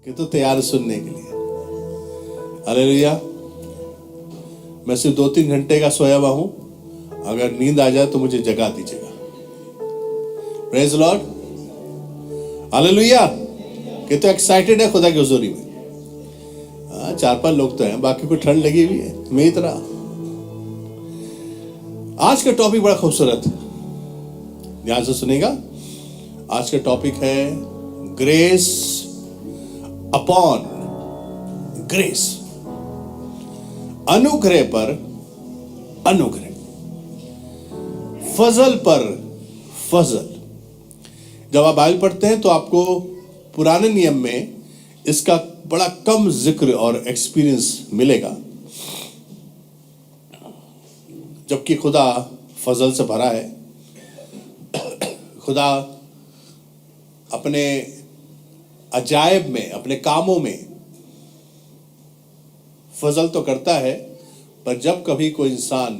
कि तो तैयार सुनने के लिए। हालेलुया। मैं सिर्फ 2-3 घंटे का सोया हुआ हूं, अगर नींद आ जाए तो मुझे जगा दीजिएगा। Praise Lord. हालेलुया। कि तो एक्साइटेड है खुदा की हुजूरी में। 4-5 लोग तो हैं, बाकी को ठंड लगी हुई है मेरी तरह। आज का टॉपिक बड़ा खूबसूरत है, ध्यान से सुनेगा। आज का टॉपिक है ग्रेस अपॉन ग्रेस, अनुग्रह पर अनुग्रह, फजल पर फजल। जब आप बाइबल पढ़ते हैं तो आपको पुराने नियम में इसका बड़ा कम जिक्र और एक्सपीरियंस मिलेगा, जबकि खुदा फजल से भरा है। खुदा अपने अजायब में, अपने कामों में फजल तो करता है, पर जब कभी कोई इंसान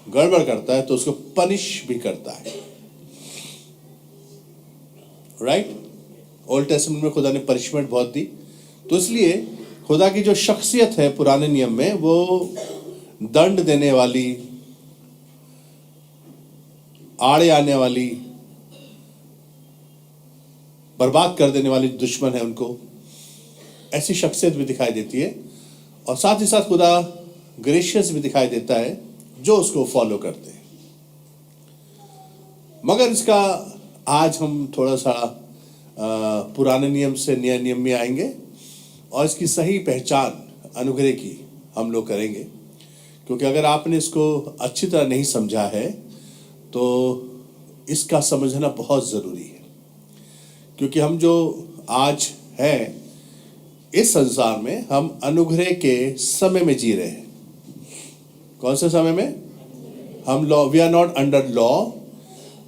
गड़बड़ करता है तो उसको पनिश भी करता है। राइट? ओल्ड टेस्टमेंट में खुदा ने पनिशमेंट बहुत दी, तो इसलिए खुदा की जो शख्सियत है पुराने नियम में, वो दंड देने वाली, आड़े आने वाली, बर्बाद कर देने वाली दुश्मन है उनको, ऐसी शख्सियत भी दिखाई देती है। और साथ ही साथ खुदा ग्रेशियस भी दिखाई देता है जो उसको फॉलो करते हैं। मगर इसका आज हम थोड़ा सा पुराने नियम से नए नियम में आएंगे और इसकी सही पहचान अनुग्रह की हम लोग करेंगे, क्योंकि अगर आपने इसको अच्छी तरह नहीं समझा है तो इसका समझना बहुत ज़रूरी है। क्योंकि हम जो आज हैं इस संसार में, हम अनुग्रह के समय में जी रहे हैं। कौन से समय में? हम law, we are not under law.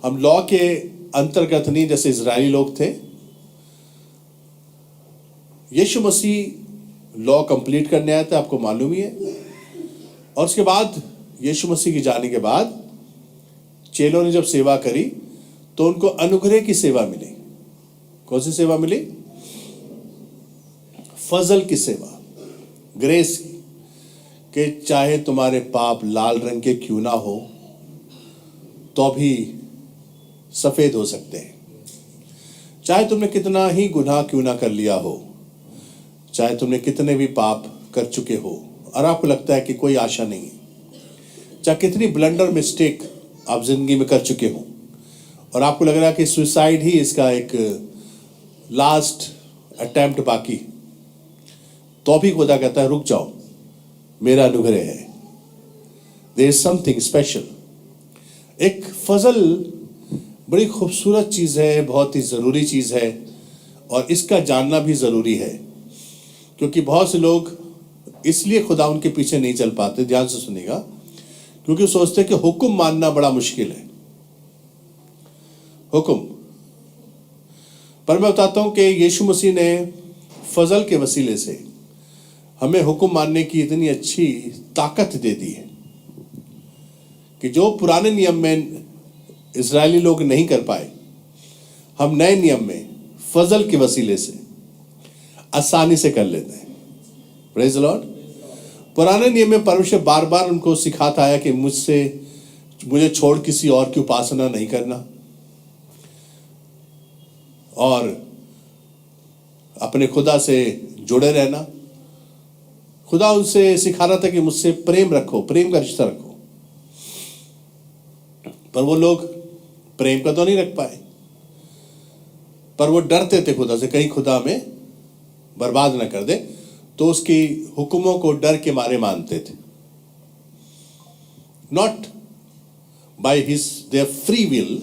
हम लॉ के अंतर्गत नहीं, जैसे इजरायली लोग थे। यीशु मसीह लॉ कंप्लीट करने आया था, आपको मालूम ही है। और उसके बाद यीशु मसीह की जाने के बाद चेलों ने जब सेवा करी तो उनको अनुग्रह की सेवा मिली। कौन सी सेवा मिली? फजल की सेवा, ग्रेस की, कि चाहे तुम्हारे पाप लाल रंग के क्यों ना हो तो भी सफेद हो सकते हैं। चाहे तुमने कितना ही गुनाह क्यों ना कर लिया हो, चाहे तुमने कितने भी पाप कर चुके हो और आपको लगता है कि कोई आशा नहीं है, चाहे कितनी ब्लंडर मिस्टेक आप जिंदगी में कर चुके हो और आपको लग रहा है कि सुसाइड ही इसका एक लास्ट अटेम्प्ट बाकी, तो भी खुदा कहता है रुक जाओ, मेरा अनुग्रह है। There is something special. एक फजल बड़ी खूबसूरत चीज़ है, बहुत ही ज़रूरी चीज़ है, और इसका जानना भी ज़रूरी है। क्योंकि बहुत से लोग इसलिए खुदा उनके पीछे नहीं चल पाते, ध्यान से सुनिएगा, क्योंकि सोचते कि हुक्म मानना बड़ा मुश्किल है। हुक्म, पर मैं बताता हूं कि यीशु मसीह ने फजल के वसीले से हमें हुक्म मानने की इतनी अच्छी ताकत दे दी है कि जो पुराने नियम में इजरायली लोग नहीं कर पाए, हम नए नियम में फजल के वसीले से आसानी से कर लेते हैं। Praise the Lord. पुराने नियम में परमेश्वर बार बार उनको सिखाता आया कि मुझे छोड़ किसी और की उपासना नहीं करना, और अपने खुदा से जुड़े रहना। खुदा उनसे सिखा रहा था कि मुझसे प्रेम रखो, प्रेम का रिश्ता रखो, पर वो लोग प्रेम का तो नहीं रख पाए, पर वो डरते थे खुदा से, कहीं खुदा हमें बर्बाद ना कर दे, तो उसकी हुक्मों को डर के मारे मानते थे। Not by his there free will,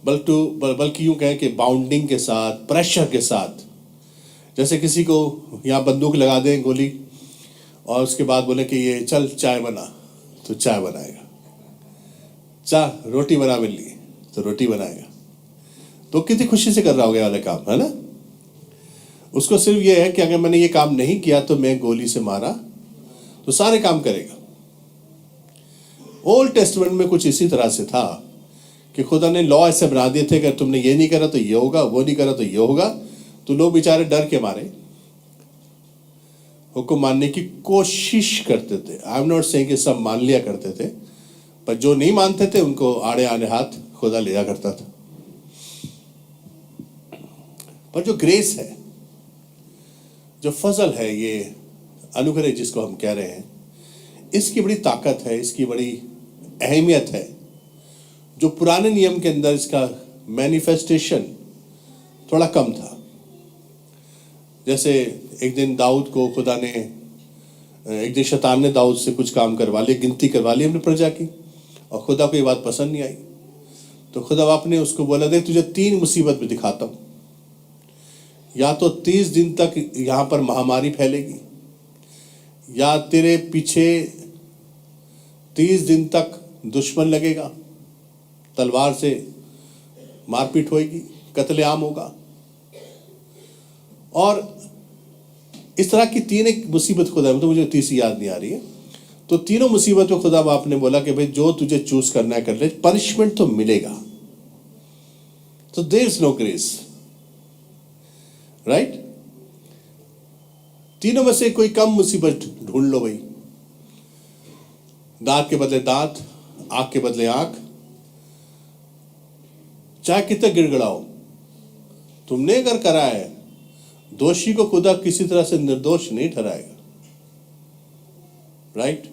बल्कि यूं कहें कि बाउंडिंग के साथ, प्रेशर के साथ। जैसे किसी को यहाँ बंदूक लगा दें, गोली, और उसके बाद बोले कि ये चल चाय बना, तो चाय बनाएगा। रोटी बना मेरे लिए, तो रोटी बनाएगा। तो कितनी खुशी से कर रहा होगा वाला काम, है ना? उसको सिर्फ ये है कि अगर मैंने ये काम नहीं किया तो मैं गोली से मारा, तो सारे काम करेगा। ओल्ड टेस्टमेंट में कुछ इसी तरह से था कि खुदा ने लॉ ऐसे बना दिए थे कि तुमने ये नहीं करा तो ये होगा, वो नहीं करा तो ये होगा। तो लोग बेचारे डर के मारे हुक्म मानने की कोशिश करते थे। आई एम नॉट सेइंग कि सब मान लिया करते थे, पर जो नहीं मानते थे उनको आड़े आने हाथ खुदा लिया करता था। पर जो ग्रेस है, जो फजल है, ये अनुग्रह जिसको हम कह रहे हैं, इसकी बड़ी ताकत है, इसकी बड़ी अहमियत है। जो पुराने नियम के अंदर इसका मैनिफेस्टेशन थोड़ा कम था। जैसे एक दिन दाऊद को खुदा ने, एक दिन शैतान ने दाऊद से कुछ काम करवा लिया, गिनती करवा ली अपनी प्रजा की, और खुदा को ये बात पसंद नहीं आई। तो खुदा बाप ने उसको बोला, देख तुझे 3 मुसीबत में दिखाता हूँ, या तो 30 दिन तक यहाँ पर महामारी फैलेगी, या तेरे पीछे 30 दिन तक दुश्मन लगेगा, तलवार से मारपीट होएगी, कत्लेआम होगा। और इस तरह की 3 एक मुसीबत खुदा, तो मुझे तीसरी याद नहीं आ रही है। तो तीनों मुसीबत में खुदा बाप ने बोला कि भाई जो तुझे चूज करना है कर ले, पनिशमेंट तो मिलेगा। तो there is no grace, right. तीनों में से कोई कम मुसीबत ढूंढ लो भाई। दांत के बदले दांत, आंख के बदले आंख, चाहे कितना गिड़गिड़ाओ, तुमने अगर करा है, दोषी को खुदा किसी तरह से निर्दोष नहीं ठहराएगा, राइट।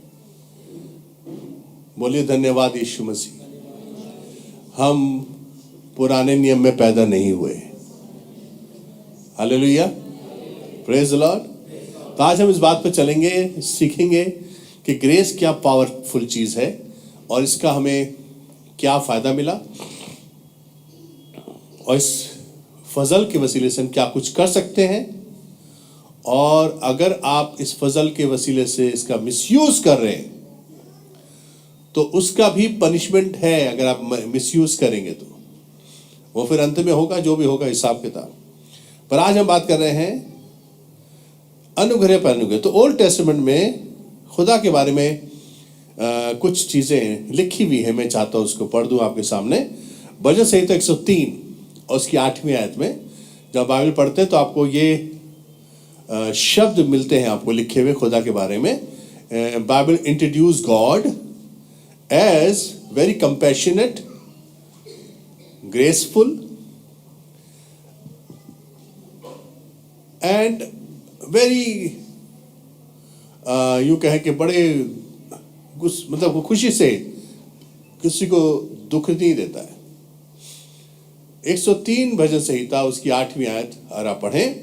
बोलिए धन्यवाद यीशु मसीह। हम पुराने नियम में पैदा नहीं हुए। Hallelujah, praise the Lord. तो आज हम इस बात पर चलेंगे, सीखेंगे कि ग्रेस क्या पावरफुल चीज है और इसका हमें क्या फायदा मिला, और इस फजल के वसीले से हम क्या कुछ कर सकते हैं, और अगर आप इस फजल के वसीले से इसका मिसयूज कर रहे हैं तो उसका भी पनिशमेंट है। अगर आप मिसयूज करेंगे तो वो फिर अंत में होगा, जो भी होगा हिसाब किताब। पर आज हम बात कर रहे हैं अनुग्रह पर अनुग्रह। तो ओल्ड टेस्टामेंट में खुदा के बारे में कुछ चीजें लिखी हुई है। मैं चाहता हूं उसको पढ़ दूं आपके सामने। भजन संहिता 103 और उसकी 8वीं आयत में जब बाइबल पढ़ते हैं तो आपको ये शब्द मिलते हैं आपको लिखे हुए खुदा के बारे में। Bible introduce God as very compassionate, graceful and very यूं कहें कि बड़े मतलब वो खुशी से किसी को दुख नहीं देता है। 103 भजन संहिता उसकी 8वीं आयत अगर आप पढ़ें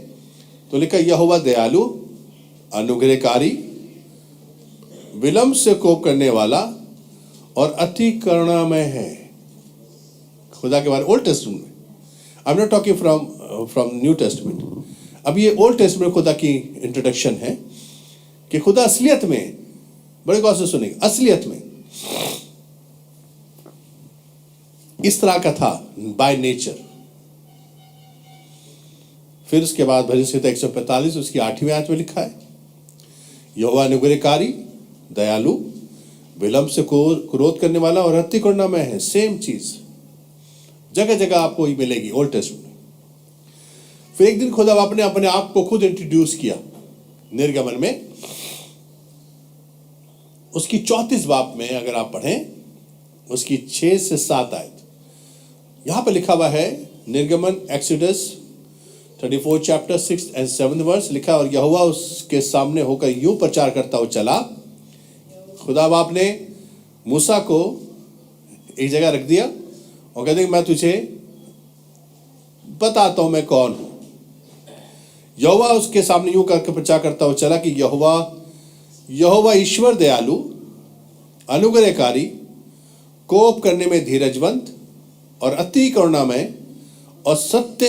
तो लिखा, यहोवा दयालु, अनुग्रहकारी, विलंब से कोप करने वाला और अति करुणामय है। खुदा के बारे ओल्ड टेस्टमेंट में, I am not talking from new testament. अब ये ओल्ड टेस्टमेंट खुदा की इंट्रोडक्शन है कि खुदा असलियत में, बड़े गौर से सुनेंगे, असलियत में इस तरह का था बाय नेचर। फिर उसके बाद भजन संहिता 145 उसकी 8वीं आयत में लिखा है, यहोवा अनुग्रहकारी, दयालु, विलंब से क्रोध करने वाला और अति करुणामय है। सेम चीज जगह जगह आपको ही मिलेगी ओल्ड टेस्टमेंट में। फिर एक दिन खुदा आपने अपने आप को खुद इंट्रोड्यूस किया निर्गमन में, उसकी 34 बाब में अगर आप पढ़ें उसकी 6 से 7 आयत, यहां पर लिखा हुआ है निर्गमन एक्सोडस 34 चैप्टर 6 एंड 7 वर्स लिखा, और यहोवा उसके सामने होकर यूं प्रचार करता हुआ चला। खुदा बाप ने मूसा को एक जगह रख दिया और कहते मैं तुझे बताता हूं मैं कौन हूं। यहोवा उसके सामने यूं करके प्रचार करता हुआ चला कि यहोवा ईश्वर दयालु, अनुग्रहकारी, कोप करने में धीरजवंत और अति करुणामय और सत्य,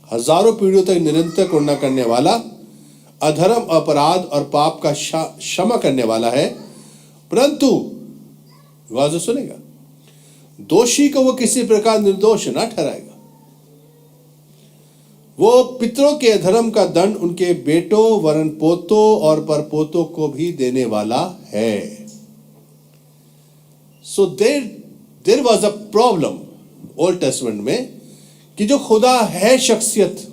हजारों पीढ़ियों तक निरंतर करुणा करने वाला, अधर्म, अपराध और पाप का क्षमा करने वाला है, परंतु गौर से सुनेगा, दोषी को वो किसी प्रकार निर्दोष ना ठहराएगा। वो पितरों के अधर्म का दंड उनके बेटों, वरन पोतों और परपोतों को भी देने वाला है। So there was a problem Old Testament में कि जो खुदा है शख्सियत,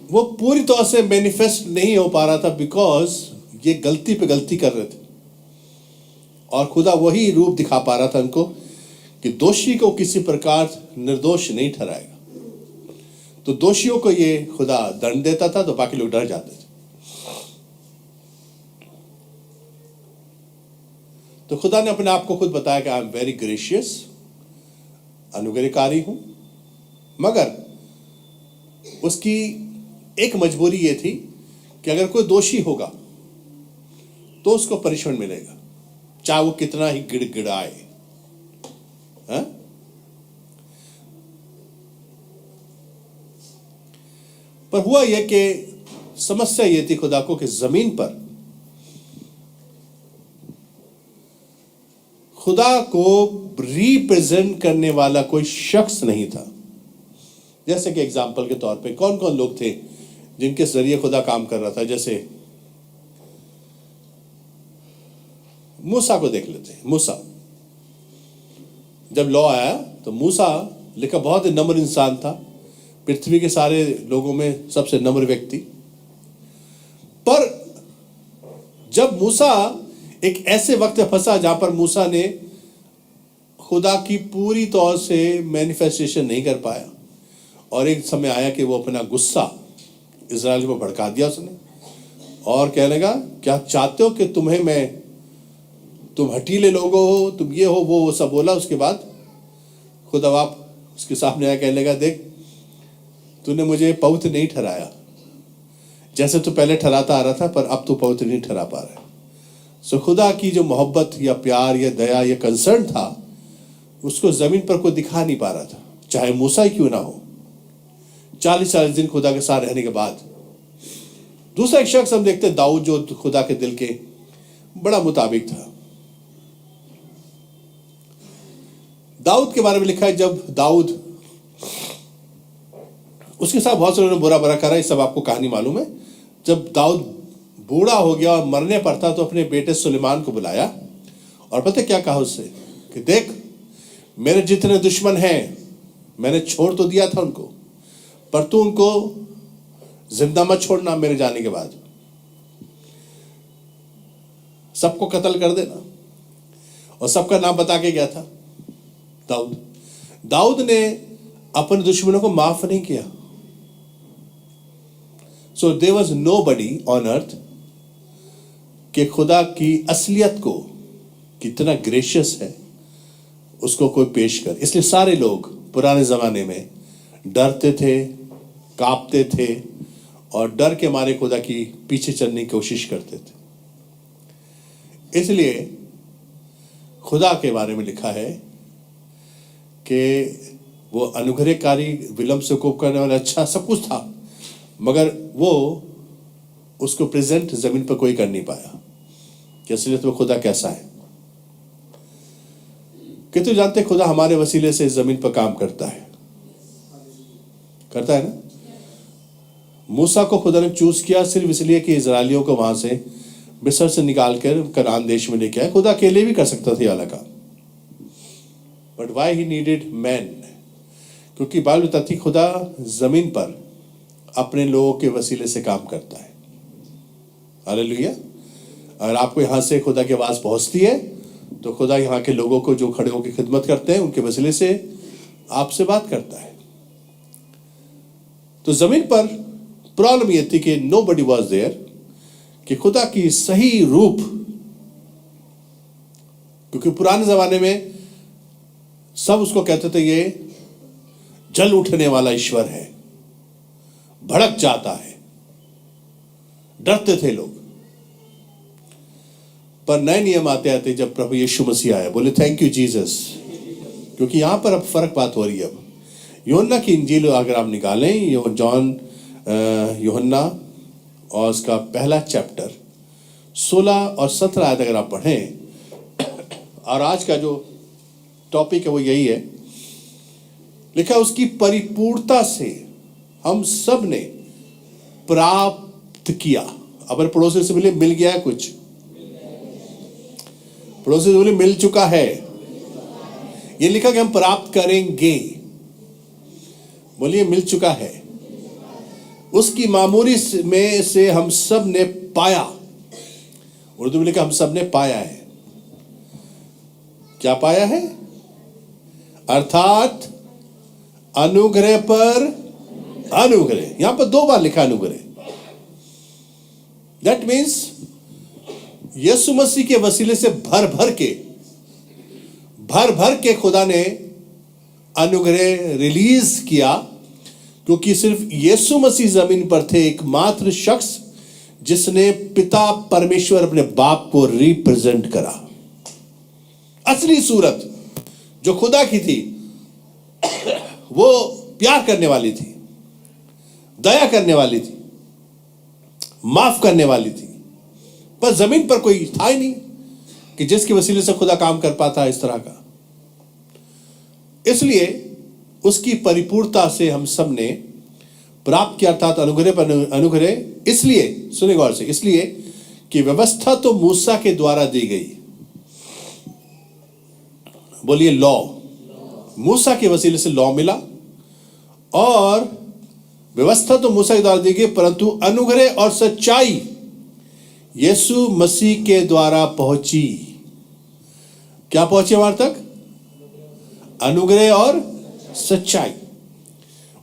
वो पूरी तरह से मैनिफेस्ट नहीं हो पा रहा था, बिकॉज ये गलती पे गलती कर रहे थे। और खुदा वही रूप दिखा पा रहा था उनको कि दोषी को किसी प्रकार निर्दोष नहीं ठहराएगा। तो दोषियों को ये खुदा दंड देता था, तो बाकी लोग डर जाते थे। तो खुदा ने अपने आप को खुद बताया कि आई एम वेरी ग्रेशियस, अनुग्रहकारी हूं, मगर उसकी एक मजबूरी ये थी कि अगर कोई दोषी होगा तो उसको पनिशमेंट मिलेगा, चाहे वो कितना ही गिड़गिड़ाए। हाँ? पर हुआ यह कि समस्या ये थी खुदा को कि जमीन पर खुदा को रिप्रेजेंट करने वाला कोई शख्स नहीं था। जैसे कि एग्जाम्पल के तौर पे कौन कौन लोग थे जिनके जरिए खुदा काम कर रहा था। जैसे मूसा को देख लेते हैं। मूसा, जब लॉ आया तो मूसा लिखा बहुत ही नम्र इंसान था, पृथ्वी के सारे लोगों में सबसे नम्र व्यक्ति। पर जब मूसा एक ऐसे वक्त फंसा जहां पर मूसा ने खुदा की पूरी तौर से मैनिफेस्टेशन नहीं कर पाया, और एक समय आया कि वो अपना गुस्सा इजराइल को भड़का दिया उसने, और कहने लगा क्या चाहते हो कि तुम हटीले लोग हो, तुम ये हो वो सब बोला। उसके बाद खुदा बाप उसके सामने आया, कहने लगा देख तूने मुझे पवित्र नहीं ठहराया, जैसे तू पहले ठहराता आ रहा था, पर अब तू पवित्र नहीं ठहरा पा रहा है। सो खुदा की जो मोहब्बत या प्यार या दया या कंसर्न था उसको जमीन पर कोई दिखा नहीं पा रहा था, चाहे मूसा ही क्यों ना हो। 40 दिन खुदा के साथ रहने के बाद दूसरा एक शख्स हम देखते हैं, दाऊद, जो खुदा के दिल के बड़ा मुताबिक था। दाऊद के बारे में लिखा है, जब दाऊद, उसके साथ बहुत से लोगों ने बुरा बुरा करा, ये सब आपको कहानी मालूम है। जब दाऊद बूढ़ा हो गया और मरने पर था तो अपने बेटे सुलेमान को बुलाया, और पता क्या कहा उससे कि देख मेरे जितने दुश्मन हैं मैंने छोड़ तो दिया था उनको, पर तू उनको जिंदा मत छोड़ना, मेरे जाने के बाद सबको कत्ल कर देना। और सबका नाम बता के गया था दाऊद ने अपने दुश्मनों को माफ नहीं किया। So there was nobody on earth कि खुदा की असलियत को कितना ग्रेशियस है उसको कोई पेश कर। इसलिए सारे लोग पुराने जमाने में डरते थे, कांपते थे, और डर के मारे खुदा की पीछे चलने की कोशिश करते थे। इसलिए खुदा के बारे में लिखा है कि वो अनुग्रहकारी, विलंब से कोप करने वाला, अच्छा सब कुछ था, मगर वो उसको प्रेजेंट जमीन पर कोई कर नहीं पाया। इसलिए तो खुदा कैसा है कि तू जानते खुदा हमारे वसीले से जमीन पर काम करता है ना। मूसा को खुदा ने चूज किया सिर्फ इसलिए कि इजराइलियों को वहां से मिस्र से निकाल कर कनान देश में लेके आए। खुदा अकेले भी कर सकता था ये वाला काम, but why he needed man, क्योंकि बाइबल बताती खुदा जमीन पर अपने लोगों के वसीले से काम करता है। हालेलुया। अगर आपको यहाँ से खुदा की आवाज़ पहुँचती है तो खुदा यहाँ के लोगों को जो खड़े होकर खिदमत करते हैं उनके वसीले से आपसे बात करता है। तो जमीन पर प्रॉब्लम यह थी कि नोबडी वाज देयर, कि खुदा की सही रूप, क्योंकि पुराने जमाने में सब उसको कहते थे ये जल उठने वाला ईश्वर है, भड़क जाता है, डरते थे लोग। पर नए नियम आते आते जब प्रभु यीशु मसीह आया, बोले थैंक यू जीसस, क्योंकि यहां पर अब फर्क बात हो रही है। अब यूहन्ना की इंजील अगर आप निकालें, यूहन्ना और उसका पहला चैप्टर 16 और 17 आयत अगर आप पढ़ें, और आज का जो टॉपिक है वो यही है, लिखा उसकी परिपूर्णता से हम सब ने प्राप्त किया। अब पड़ोसी से बोले मिल गया है कुछ, पड़ोसी से बोले मिल चुका है। ये लिखा कि हम प्राप्त करेंगे, बोलिए मिल चुका है। उसकी मामूरी में से हम सब ने पाया। उर्दू में लिखा हम सब ने पाया है। क्या पाया है? अर्थात अनुग्रह पर अनुग्रह। यहां पर 2 बार लिखा अनुग्रह। दैट मीन्स यीशु मसीह के वसीले से भर भर के खुदा ने अनुग्रह रिलीज किया, क्योंकि सिर्फ यीशु मसीह जमीन पर थे एकमात्र शख्स जिसने पिता परमेश्वर अपने बाप को रिप्रेजेंट करा। असली सूरत जो खुदा की थी वो प्यार करने वाली थी, दया करने वाली थी, माफ करने वाली थी, पर जमीन पर कोई था ही नहीं कि जिसके वसीले से खुदा काम कर पाता इस तरह का। इसलिए उसकी परिपूर्णता से हम सब ने प्राप्त किया, अर्थात अनुग्रह पर अनुग्रह। इसलिए सुनिए गौर से, इसलिए कि व्यवस्था तो मूसा के द्वारा दी गई। बोलिए लॉ। मूसा के वसीले से लॉ मिला और व्यवस्था तो मूसा के द्वारा दी गई, परंतु अनुग्रह और सच्चाई यीशु मसीह के द्वारा पहुंची। क्या पहुंची हमारे तक? अनुग्रह और सच्चाई।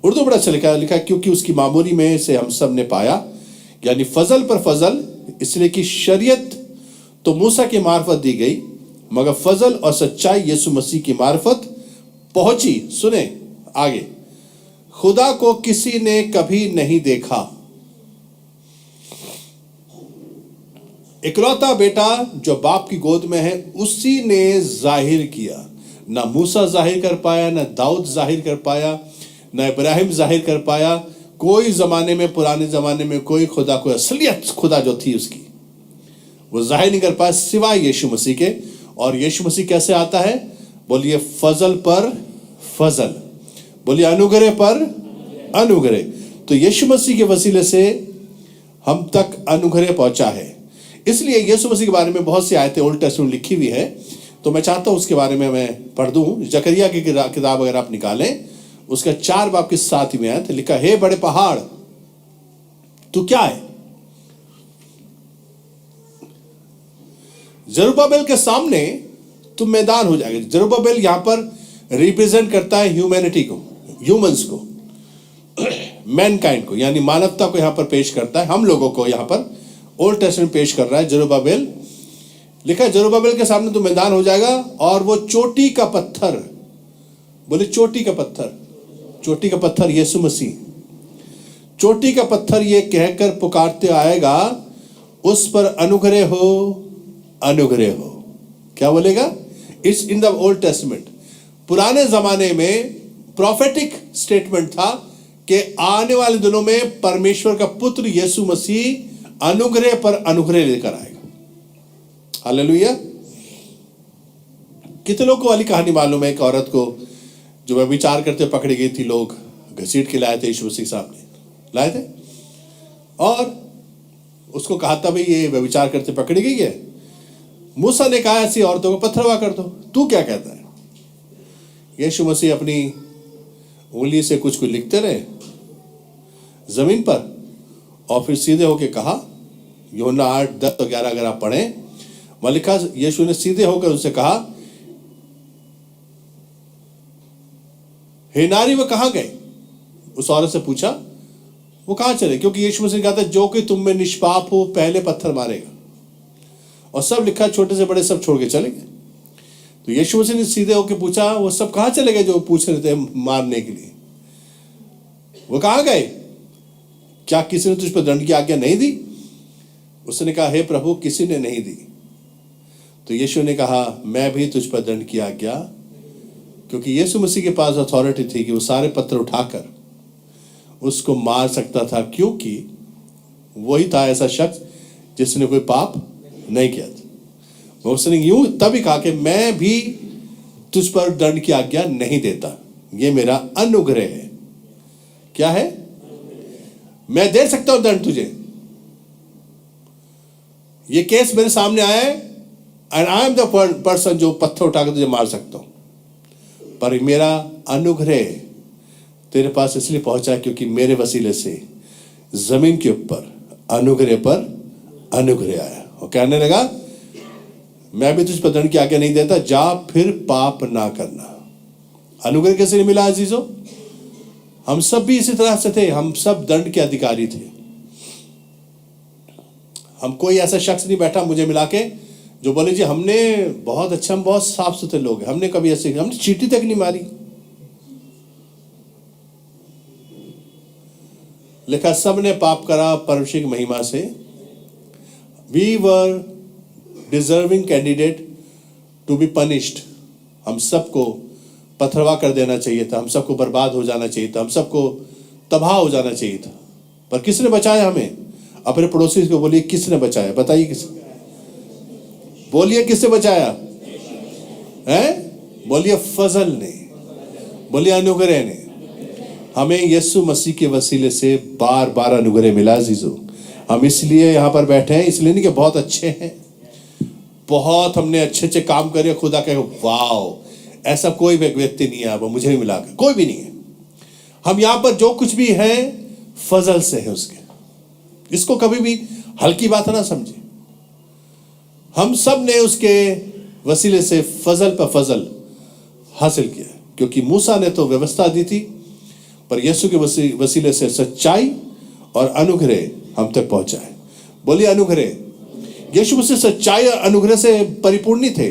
उर्दू बड़ा अच्छा लिखा क्योंकि उसकी मामूली में से हम सब ने पाया, यानी फजल पर फजल। इसलिए कि शरीयत तो मूसा के मार्फत दी गई, मगर फजल और सच्चाई यीशु मसीह की मार्फत पहुंची। सुने आगे, खुदा को किसी ने कभी नहीं देखा। इकलौता बेटा जो बाप की गोद में है उसी ने जाहिर किया। ना मूसा जाहिर कर पाया, ना दाऊद जाहिर कर पाया, ना इब्राहिम जाहिर कर पाया। कोई जमाने में, पुराने जमाने में कोई खुदा, कोई असलियत खुदा जो थी उसकी वो जाहिर नहीं कर पाया सिवाय यीशु मसीह के। और यीशु मसीह कैसे आता है? बोलिए फजल पर फजल। बोलिए अनुग्रह पर अनुग्रह। तो यीशु मसीह के वसीले से हम तक अनुग्रह पहुंचा है। इसलिए यीशु मसीह के बारे में बहुत सी आयतें ओल्ड टेस्टमेंट लिखी हुई है, तो मैं चाहता हूं उसके बारे में मैं पढ़ दूं। जकरिया की किताब अगर आप निकालें, उसका 4 बाब के 7 में आयत लिखा, हे बड़े पहाड़ तू क्या है? जरुब्बाबेल के सामने तुम मैदान हो जाएगा। जरुब्बाबेल यहां पर रिप्रेजेंट करता है ह्यूमैनिटी को, ह्यूमंस को, मैनकाइंड को, यानी मानवता को यहां पर पेश करता है। हम लोगों को यहां पर ओल्ड टेस्टमेंट पेश कर रहा है। जरुब्बाबेल लिखा है, जरुब्बाबेल के सामने तो मैदान हो जाएगा और वो चोटी का पत्थर। बोले चोटी का पत्थर। चोटी का पत्थर यीशु मसीह। चोटी का पत्थर ये कहकर पुकारते आएगा, उस पर अनुग्रह हो, अनुग्रह हो। क्या बोलेगा? It's in the old testament. पुराने जमाने में प्रोफेटिक स्टेटमेंट था कि आने वाले दिनों में परमेश्वर का पुत्र यीशु मसीह अनुग्रह पर अनुग्रह लेकर आएगा। हालेलुया। कितने लोग को वाली कहानी मालूम है? एक औरत को जो व्यभिचार करते पकड़ी गई थी, लोग घसीट के लाए थे यीशु मसीह साहब ने, लाए थे और उसको कहा था भाई ये व्यभिचार करते पकड़ी गई है। मूसा ने कहा ऐसी औरतों को पत्थरवा कर दो। तू क्या कहता है? यीशु मसीह अपनी उंगली से कुछ लिखते रहे जमीन पर और फिर सीधे होके कहा, यूहन्ना 8, 10 और 11 अगर आप पढ़ें, वहां लिखा यीशु ने सीधे होकर उनसे कहा, हे नारी वो कहां गए? उस औरत से पूछा वो कहां चले, क्योंकि यीशु मसीह ने कहा था जो कि तुम में निष्पाप हो पहले पत्थर मारेगा। और सब लिखा, छोटे से बड़े सब छोड़ के चले गए। तो यीशु मसीह ने सीधे होकर पूछा, वो सब कहां चले गए जो पूछ रहे थे मारने के लिए? वो कहां गए? क्या किसी ने तुझ पर दंड की आज्ञा नहीं दी? उसने कहा, हे प्रभु किसी ने नहीं दी। तो यीशु ने कहा, मैं भी तुझ पर दंड की आज्ञा, क्योंकि यीशु मसीह के पास अथॉरिटी थी कि वो सारे पत्थर उठाकर उसको मार सकता था, क्योंकि वही था ऐसा शख्स जिसने कोई पाप नहीं किया था। उसने यूं तभी कहा कि मैं भी तुझ पर दंड की आज्ञा नहीं देता, ये मेरा अनुग्रह है। क्या है? मैं दे सकता हूं दंड तुझे, ये केस मेरे सामने आया है and I am the person जो पत्थर उठाकर तुझे मार सकता हूं, पर मेरा अनुग्रह तेरे पास इसलिए पहुंचा क्योंकि मेरे वसीले से जमीन के ऊपर अनुग्रह पर अनुग्रह आया और कहने लगा, मैं भी तुझ पर दंड की आज्ञा नहीं देता, जा फिर पाप ना करना। अनुग्रह कैसे नहीं मिला अजीजों? हम सब भी इसी तरह से थे, हम सब दंड के अधिकारी थे। हम कोई ऐसा शख्स नहीं बैठा मुझे मिला के जो बोले जी हमने बहुत अच्छा, हम बहुत साफ सुथरे लोग हैं, हमने कभी ऐसे, हमने चींटी तक नहीं मारी। लिखा सब ने पाप करा परमेश्वर की महिमा से। We were deserving candidate to be punished. हम सबको पथरवा कर देना चाहिए था, हम सबको बर्बाद हो जाना चाहिए था, हम सबको तबाह हो जाना चाहिए था। पर किसने बचाया हमें? अपने पड़ोसी को बोलिए किसने बचाया? बताइए किस, बोलिए किसने बचाया है? बोलिए फजल ने, बोलिए अनुग्रह ने। हमें यीशु मसीह के वसीले से बार बार अनुग्रह मिला अजीजों। हम इसलिए यहाँ पर बैठे हैं, इसलिए नहीं कि बहुत अच्छे हैं, बहुत हमने अच्छे अच्छे काम करे, खुदा कहे वाओ, ऐसा कोई व्यक्ति नहीं है। अब मुझे भी मिला के कोई भी नहीं है। हम यहाँ पर जो कुछ भी हैं फजल से है उसके। इसको कभी भी हल्की बात ना समझे। हम सब ने उसके वसीले से फजल पर फजल हासिल किया, क्योंकि मूसा ने तो व्यवस्था दी थी, पर यीशु के वसीले से सच्चाई और अनुग्रह हम तक पहुंचा है। बोलिए अनुग्रह। यीशु मसीह सच्चाई और अनुग्रह से परिपूर्ण नहीं थे,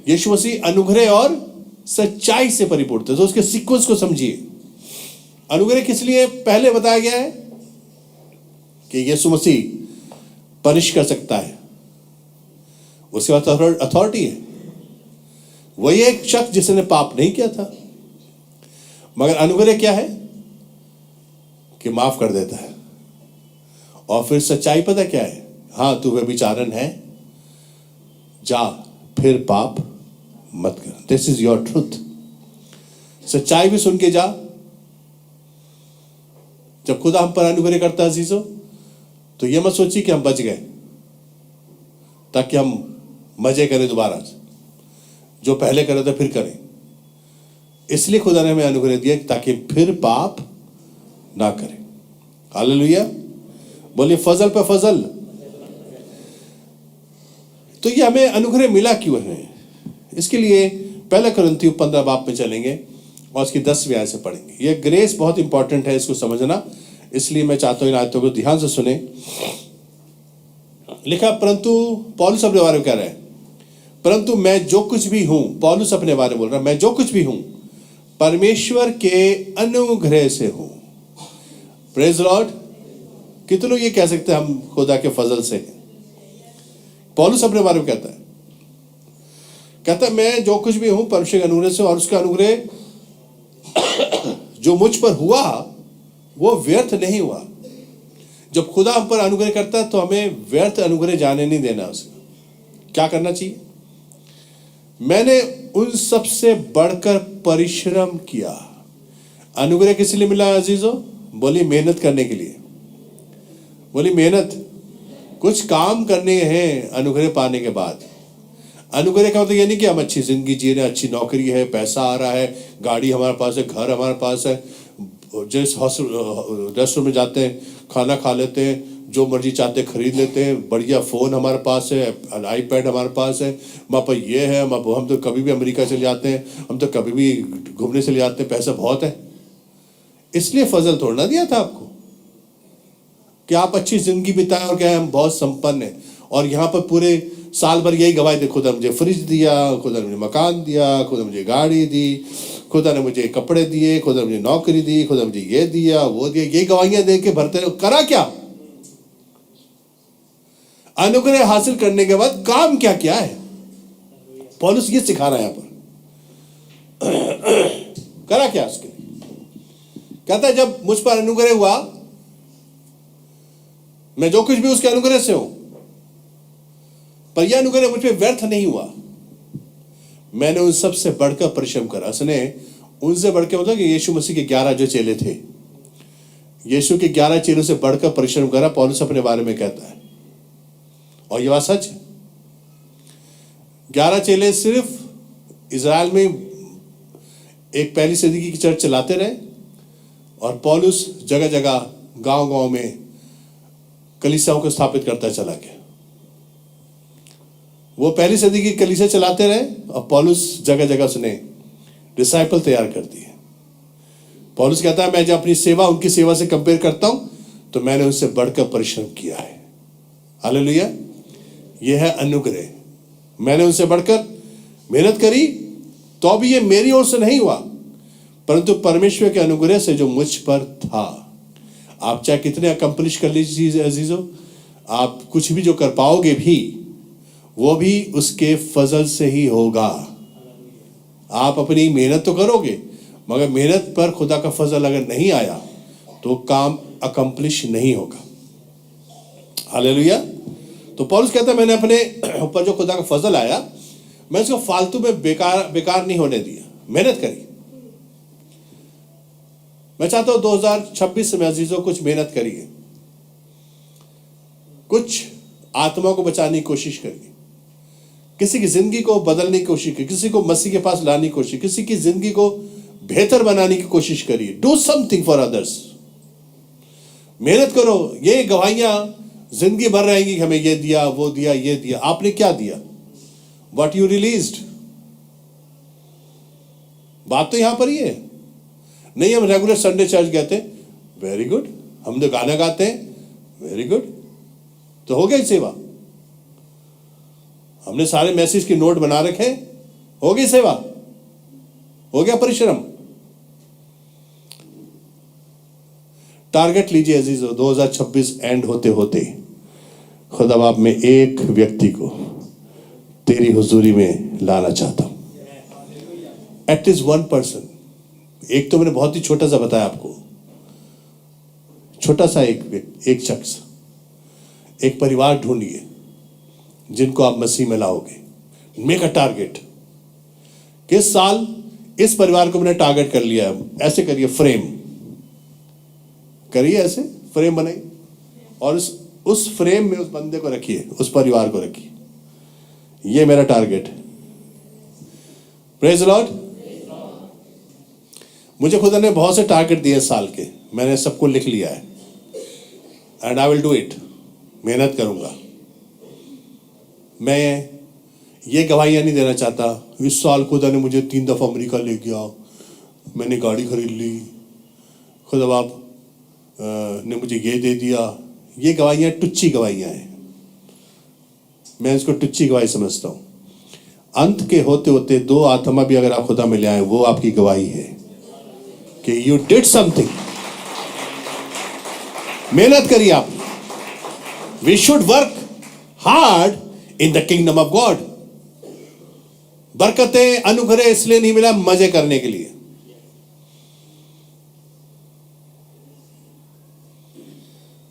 यीशु मसीह अनुग्रह और सच्चाई से परिपूर्ण थे। तो उसके सीक्वेंस को समझिए। अनुग्रह किस लिए पहले बताया गया है? कि यीशु मसीह पनिश कर सकता है, उसके बाद अथॉरिटी है। वही एक शख्स जिसने पाप नहीं किया था। मगर अनुग्रह क्या है? कि माफ कर देता है। और फिर सच्चाई पता क्या है? हाँ तू व्यभिचारन है, जा फिर पाप मत कर। This is your truth. सच्चाई भी सुन के जा। जब खुदा हम पर अनुग्रह करता है अजीजों, तो ये मत सोचिए कि हम बच गए ताकि हम मजे करें दोबारा, जो पहले करे थे फिर करें। इसलिए खुदा ने हमें अनुग्रह दिया ताकि फिर पाप ना करें। हालेलुया। बोलिए फजल पे फजल। तो ये हमें अनुग्रह मिला क्यों है? इसके लिए पहले कुरिन्थियों 15 बाब में चलेंगे और उसकी 10वीं आयत से पढ़ेंगे। ये ग्रेस बहुत इंपॉर्टेंट है, इसको समझना, इसलिए मैं चाहता हूं इन आयतों को ध्यान से सुने। लिखा, परंतु पौलुस अपने बारे में कह रहा है, परंतु मैं जो कुछ भी हूं, पौलुस अपने बारे में बोल रहा है, मैं जो कुछ भी हूं परमेश्वर के अनुग्रह से हूं। Praise Lord. कितने लोग ये कह सकते हैं हम खुदा के फजल से? पौलुस अपने बारे में कहता है मैं जो कुछ भी हूं परमेश्वर के अनुग्रह से, और उसका अनुग्रह जो मुझ पर हुआ वो व्यर्थ नहीं हुआ। जब खुदा हम पर अनुग्रह करता है तो हमें व्यर्थ अनुग्रह जाने नहीं देना। उसका क्या करना चाहिए? मैंने उन सब से बढ़कर परिश्रम किया। अनुग्रह किस लिए मिला अजीजों? बोली मेहनत करने के लिए। बोली मेहनत, कुछ काम करने हैं अनुग्रह पाने के बाद। अनुग्रह का मतलब ये नहीं कि हम अच्छी जिंदगी जी रहे हैं, अच्छी नौकरी है, पैसा आ रहा है, गाड़ी हमारे पास है, घर हमारे पास है, जिस रेस्टोरेंट में जाते हैं खाना खा लेते हैं, जो मर्जी चाहते खरीद लेते हैं, बढ़िया फ़ोन हमारे पास है, आईपैड हमारे पास है, वहाँ पर ये है, हम तो कभी भी अमेरिका चले जाते हैं, हम तो कभी भी घूमने चले जाते हैं, पैसा बहुत है। इसलिए फजल थोड़ा दिया था आपको कि आप अच्छी जिंदगी बिताएं और क्या हम बहुत संपन्न हैं, और यहाँ पर पूरे साल भर यही गवाही दे, खुदा ने मुझे फ्रिज दिया, खुदा ने मुझे मकान दिया, खुदा ने मुझे गाड़ी दी, खुदा ने मुझे कपड़े दिए, खुदा ने मुझे नौकरी दी, खुदा ने मुझे ये दिया वो दिया। यही गवाहियां दे के भरते रहो। करा क्या? अनुग्रह हासिल करने के बाद काम क्या क्या है? पौलुस ये सिखा रहा है यहाँ पर। करा क्या उसके? कहता है जब मुझ पर अनुग्रह हुआ, मैं जो कुछ भी उसके अनुग्रह से हूं, पर यह अनुग्रह मुझ पर व्यर्थ नहीं हुआ। मैंने उन सबसे बढ़कर परिश्रम करा। उसने उनसे बढ़कर मतलब कि यीशु मसीह के 11 जो चेले थे, यीशु के 11 चेलों से बढ़कर परिश्रम करा, पौलुस अपने बारे में कहता है। और यह बात सच है। 11 चेले सिर्फ इजराइल में एक पहली सदी की चर्च चलाते रहे, और पौलुस जगह जगह गांव गांव में कलीसियाओं को स्थापित करता चला गया। वो पहली सदी की कलीसिया चलाते रहे और पौलुस जगह जगह उसने डिसाइपल तैयार कर दिए। पौलुस कहता है मैं जब अपनी सेवा उनकी सेवा से कंपेयर करता हूं तो मैंने उनसे बढ़कर परिश्रम किया है। हालेलुया, यह है अनुग्रह। मैंने उनसे बढ़कर मेहनत करी तो भी ये मेरी ओर से नहीं हुआ, परंतु परमेश्वर के अनुग्रह से जो मुझ पर था। आप चाहे कितने अकम्प्लिश कर लीजिए अजीजों, आप कुछ भी जो कर पाओगे भी वो भी उसके फजल से ही होगा। आप अपनी मेहनत तो करोगे, मगर मेहनत पर खुदा का फजल अगर नहीं आया तो काम अकम्प्लिश नहीं होगा। हालेलुया। तो पौलुस कहता है मैंने अपने ऊपर जो खुदा का फजल आया मैं इसको फालतू में बेकार नहीं होने दिया, मेहनत करी। मैं चाहता हूं 2026 में अजीजों कुछ मेहनत करिए, कुछ आत्मा को बचाने की कोशिश करिए, किसी की जिंदगी को बदलने की कोशिश करिए, किसी को मसीह के पास लाने की कोशिश, किसी की जिंदगी को बेहतर बनाने की कोशिश करिए। Do something for others. मेहनत करो। ये गवाहियां जिंदगी भर रहेंगी, हमें ये दिया वो दिया ये दिया। आपने क्या दिया? What you released. बात तो यहां पर ही है। नहीं हम रेगुलर संडे चर्च गए थे, वेरी गुड। हम तो गाना गाते हैं, वेरी गुड, तो हो गई सेवा। हमने सारे मैसेज की नोट बना रखे, हो गई सेवा, हो गया परिश्रम। टारगेट लीजिए अजीजों, 2026 एंड होते होते खुदा बाप में एक व्यक्ति को तेरी हुजूरी में लाना चाहता हूं। At least 1 person. एक तो मैंने बहुत ही छोटा सा बताया आपको, छोटा सा एक शख्स, एक परिवार ढूंढिए जिनको आप मसीह में लाओगे। Make a target. किस साल इस परिवार को मैंने टारगेट कर लिया है, ऐसे करिए, फ्रेम करिए, ऐसे फ्रेम बनाइए और उस फ्रेम में उस बंदे को रखिए, उस परिवार को रखिए। ये मेरा टारगेट। Praise the Lord. मुझे खुदा ने बहुत से टारगेट दिए साल के, मैंने सबको लिख लिया है and I will do it. मेहनत करूंगा। मैं ये गवाहियां नहीं देना चाहता इस साल खुदा ने मुझे 3 दफा अमेरिका ले गया, मैंने गाड़ी खरीद ली, खुदा बाप ने मुझे ये दे दिया। ये गवाहियां टुच्ची गवाहियां हैं। मैं इसको टुच्ची गवाही समझता हूं। अंत के होते होते 2 आत्मा भी अगर आप खुदा में ले आए, वो आपकी गवाही है कि यू डिड समथिंग। मेहनत करिए आप। We should work hard in the kingdom of God. बरकतें अनुग्रह इसलिए नहीं मिला मजे करने के लिए।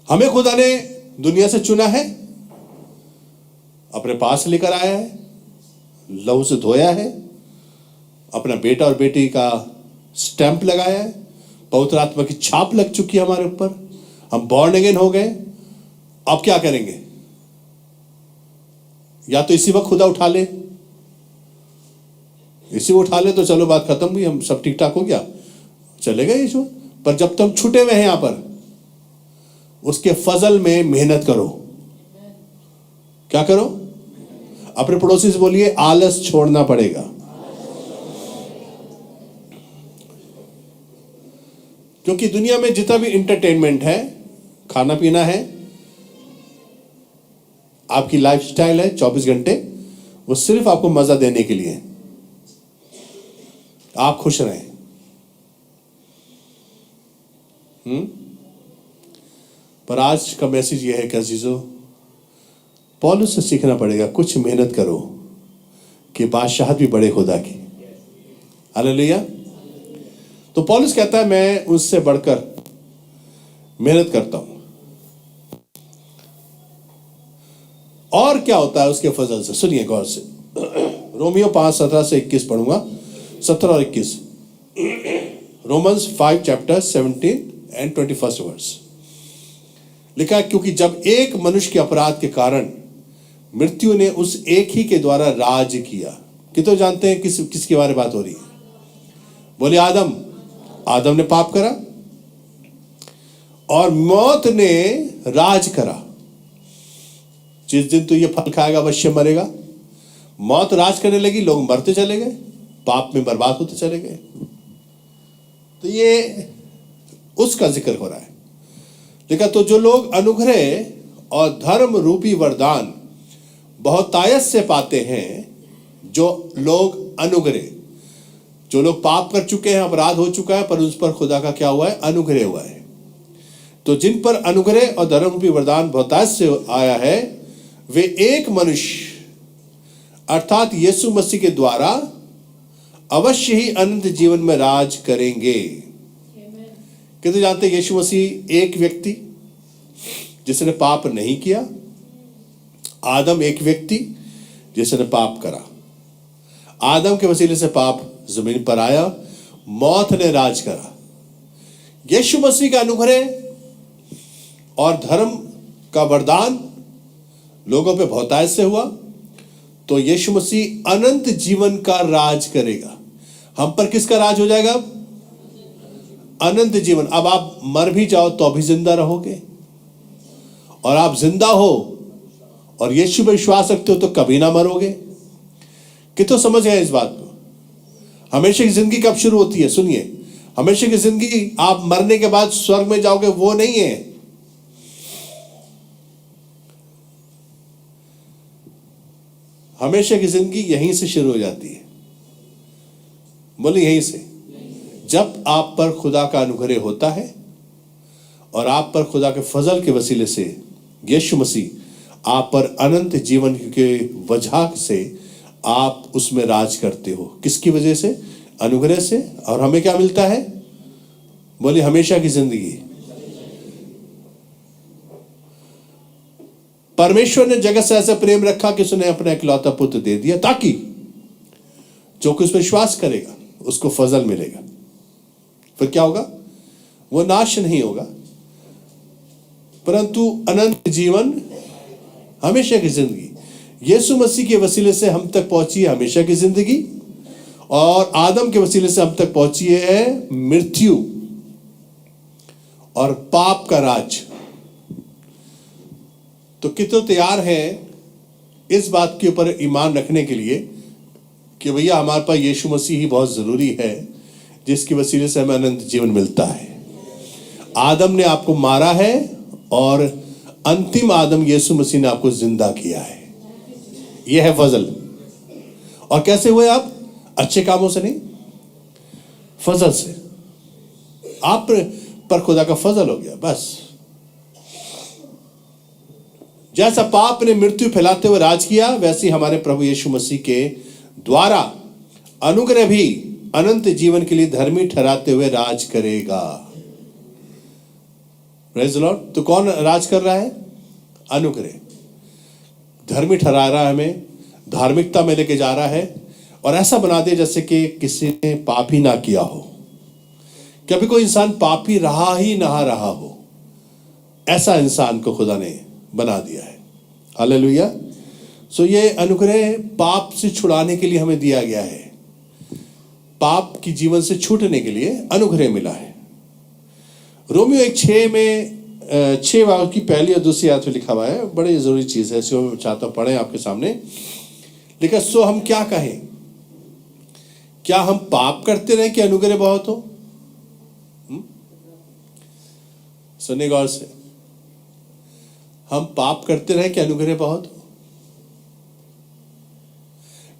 हमें खुदा ने दुनिया से चुना है, अपने पास लेकर आया है, लहू से धोया है, अपना बेटा और बेटी का स्टैंप लगाया है, पवित्र आत्मा की छाप लग चुकी है हमारे ऊपर, हम बॉर्न अगेन हो गए। अब क्या करेंगे? या तो इसी वक्त खुदा उठा ले, इसी उठा ले तो चलो बात खत्म हुई, हम सब ठीक ठाक हो गया, चलेगा यीशु। पर जब तक छूटे हुए हैं यहां पर, उसके फजल में मेहनत करो। क्या करो? अपने पड़ोसी से बोलिए आलस छोड़ना पड़ेगा। क्योंकि दुनिया में जितना भी इंटरटेनमेंट है, खाना पीना है, आपकी लाइफस्टाइल है 24 घंटे, वो सिर्फ आपको मजा देने के लिए, आप खुश रहें। पर आज का मैसेज यह है कि अजीजों, पौलुस से सीखना पड़ेगा, कुछ मेहनत करो कि बादशाहत भी बड़े खुदा की। हालेलुया। तो पौलुस कहता है मैं उससे बढ़कर मेहनत करता हूं। और क्या होता है उसके फजल से? सुनिए गौर से। रोमियो 5:17 से 21 पढ़ूंगा, 17 और 21। रोमन्स 5 चैप्टर 17 एंड 21 वर्स लिखा है, क्योंकि जब एक मनुष्य के अपराध के कारण मृत्यु ने उस एक ही के द्वारा राज किया। कि तो जानते हैं किसके बारे में बात हो रही है? बोले आदम ने पाप करा और मौत ने राज करा। जिस दिन तू ये फल खाएगा अवश्य मरेगा। मौत राज करने लगी, लोग मरते चले गए, पाप में बर्बाद होते चले गए। तो ये उसका जिक्र हो रहा है। देखा, तो जो लोग अनुग्रह और धर्म रूपी वरदान बहुतायत से पाते हैं, जो लोग अनुग्रह, जो लोग पाप कर चुके हैं, अपराध हो चुका है, पर उस पर खुदा का क्या हुआ है? अनुग्रह हुआ है। तो जिन पर अनुग्रह और धर्म रूपी वरदान बहुतायत से आया है, वे एक मनुष्य अर्थात यीशु मसीह के द्वारा अवश्य ही अनंत जीवन में राज करेंगे। कितने जानते हैं यीशु मसीह एक व्यक्ति जिसने पाप नहीं किया, आदम एक व्यक्ति जिसने पाप करा। आदम के वसीले से पाप जमीन पर आया, मौत ने राज करा। यीशु मसीह का अनुग्रह और धर्म का वरदान लोगों पे बहुतायत से हुआ, तो यीशु मसीह अनंत जीवन का राज करेगा। हम पर किसका राज हो जाएगा? अनंत जीवन। अब आप मर भी जाओ तो भी जिंदा रहोगे, और आप जिंदा हो और यीशु पे विश्वास रखते हो तो कभी ना मरोगे। कितने समझ गए इस बात को? हमेशा की जिंदगी कब शुरू होती है? सुनिए, हमेशा की जिंदगी आप मरने के बाद स्वर्ग में जाओगे वो नहीं है। हमेशा की जिंदगी यहीं से शुरू हो जाती है। बोले यहीं से। जब आप पर खुदा का अनुग्रह होता है और आप पर खुदा के फजल के वसीले से यीशु मसीह आप पर अनंत जीवन के वजह से आप उसमें राज करते हो। किसकी वजह से? अनुग्रह से। और हमें क्या मिलता है? बोले हमेशा की जिंदगी। परमेश्वर ने जगत से ऐसा प्रेम रखा कि उसने अपना इकलौता पुत्र दे दिया, ताकि जो कुछ विश्वास करेगा उसको फजल मिलेगा। फिर क्या होगा? वो नाश नहीं होगा, परंतु अनंत जीवन, हमेशा की जिंदगी। यीशु मसीह के वसीले से हम तक पहुंची है हमेशा की जिंदगी, और आदम के वसीले से हम तक पहुंची है मृत्यु और पाप का राज। तो कितने तैयार हैं इस बात के ऊपर ईमान रखने के लिए कि भैया हमारे पास यीशु मसीह ही बहुत जरूरी है, जिसकी वसीले से हमें अनंत जीवन मिलता है। आदम ने आपको मारा है और अंतिम आदम यीशु मसीह ने आपको जिंदा किया है। यह है फजल। और कैसे हुए आप? अच्छे कामों से नहीं, फजल से। आप पर खुदा का फजल हो गया बस। जैसा पाप ने मृत्यु फैलाते हुए राज किया, वैसे हमारे प्रभु यीशु मसीह के द्वारा अनुग्रह भी अनंत जीवन के लिए धर्मी ठहराते हुए राज करेगा। Praise the Lord. तो कौन राज कर रहा है? अनुग्रह। धर्मी ठहरा रहा है, हमें धार्मिकता में लेके जा रहा है, और ऐसा बना दे जैसे कि किसी ने पाप ही ना किया हो। कभी कोई इंसान पापी रहा ही ना रहा हो, ऐसा इंसान को खुदा ने बना दिया है। हालेलुया। सो ये अनुग्रह पाप से छुड़ाने के लिए हमें दिया गया है। पाप की जीवन से छूटने के लिए अनुग्रह मिला है। रोमियो 1:6 में 6 वाक्य की पहली और दूसरी आयत में लिखा हुआ है, बड़ी जरूरी चीज है, इसको मैं चाहता हूं पढ़ें आपके सामने। लेकिन सो हम क्या कहें? क्या हम पाप करते रहे कि अनुग्रह बहुत हो? सुनिए गौर से। हम पाप करते रहे कि अनुग्रह बहुत हो?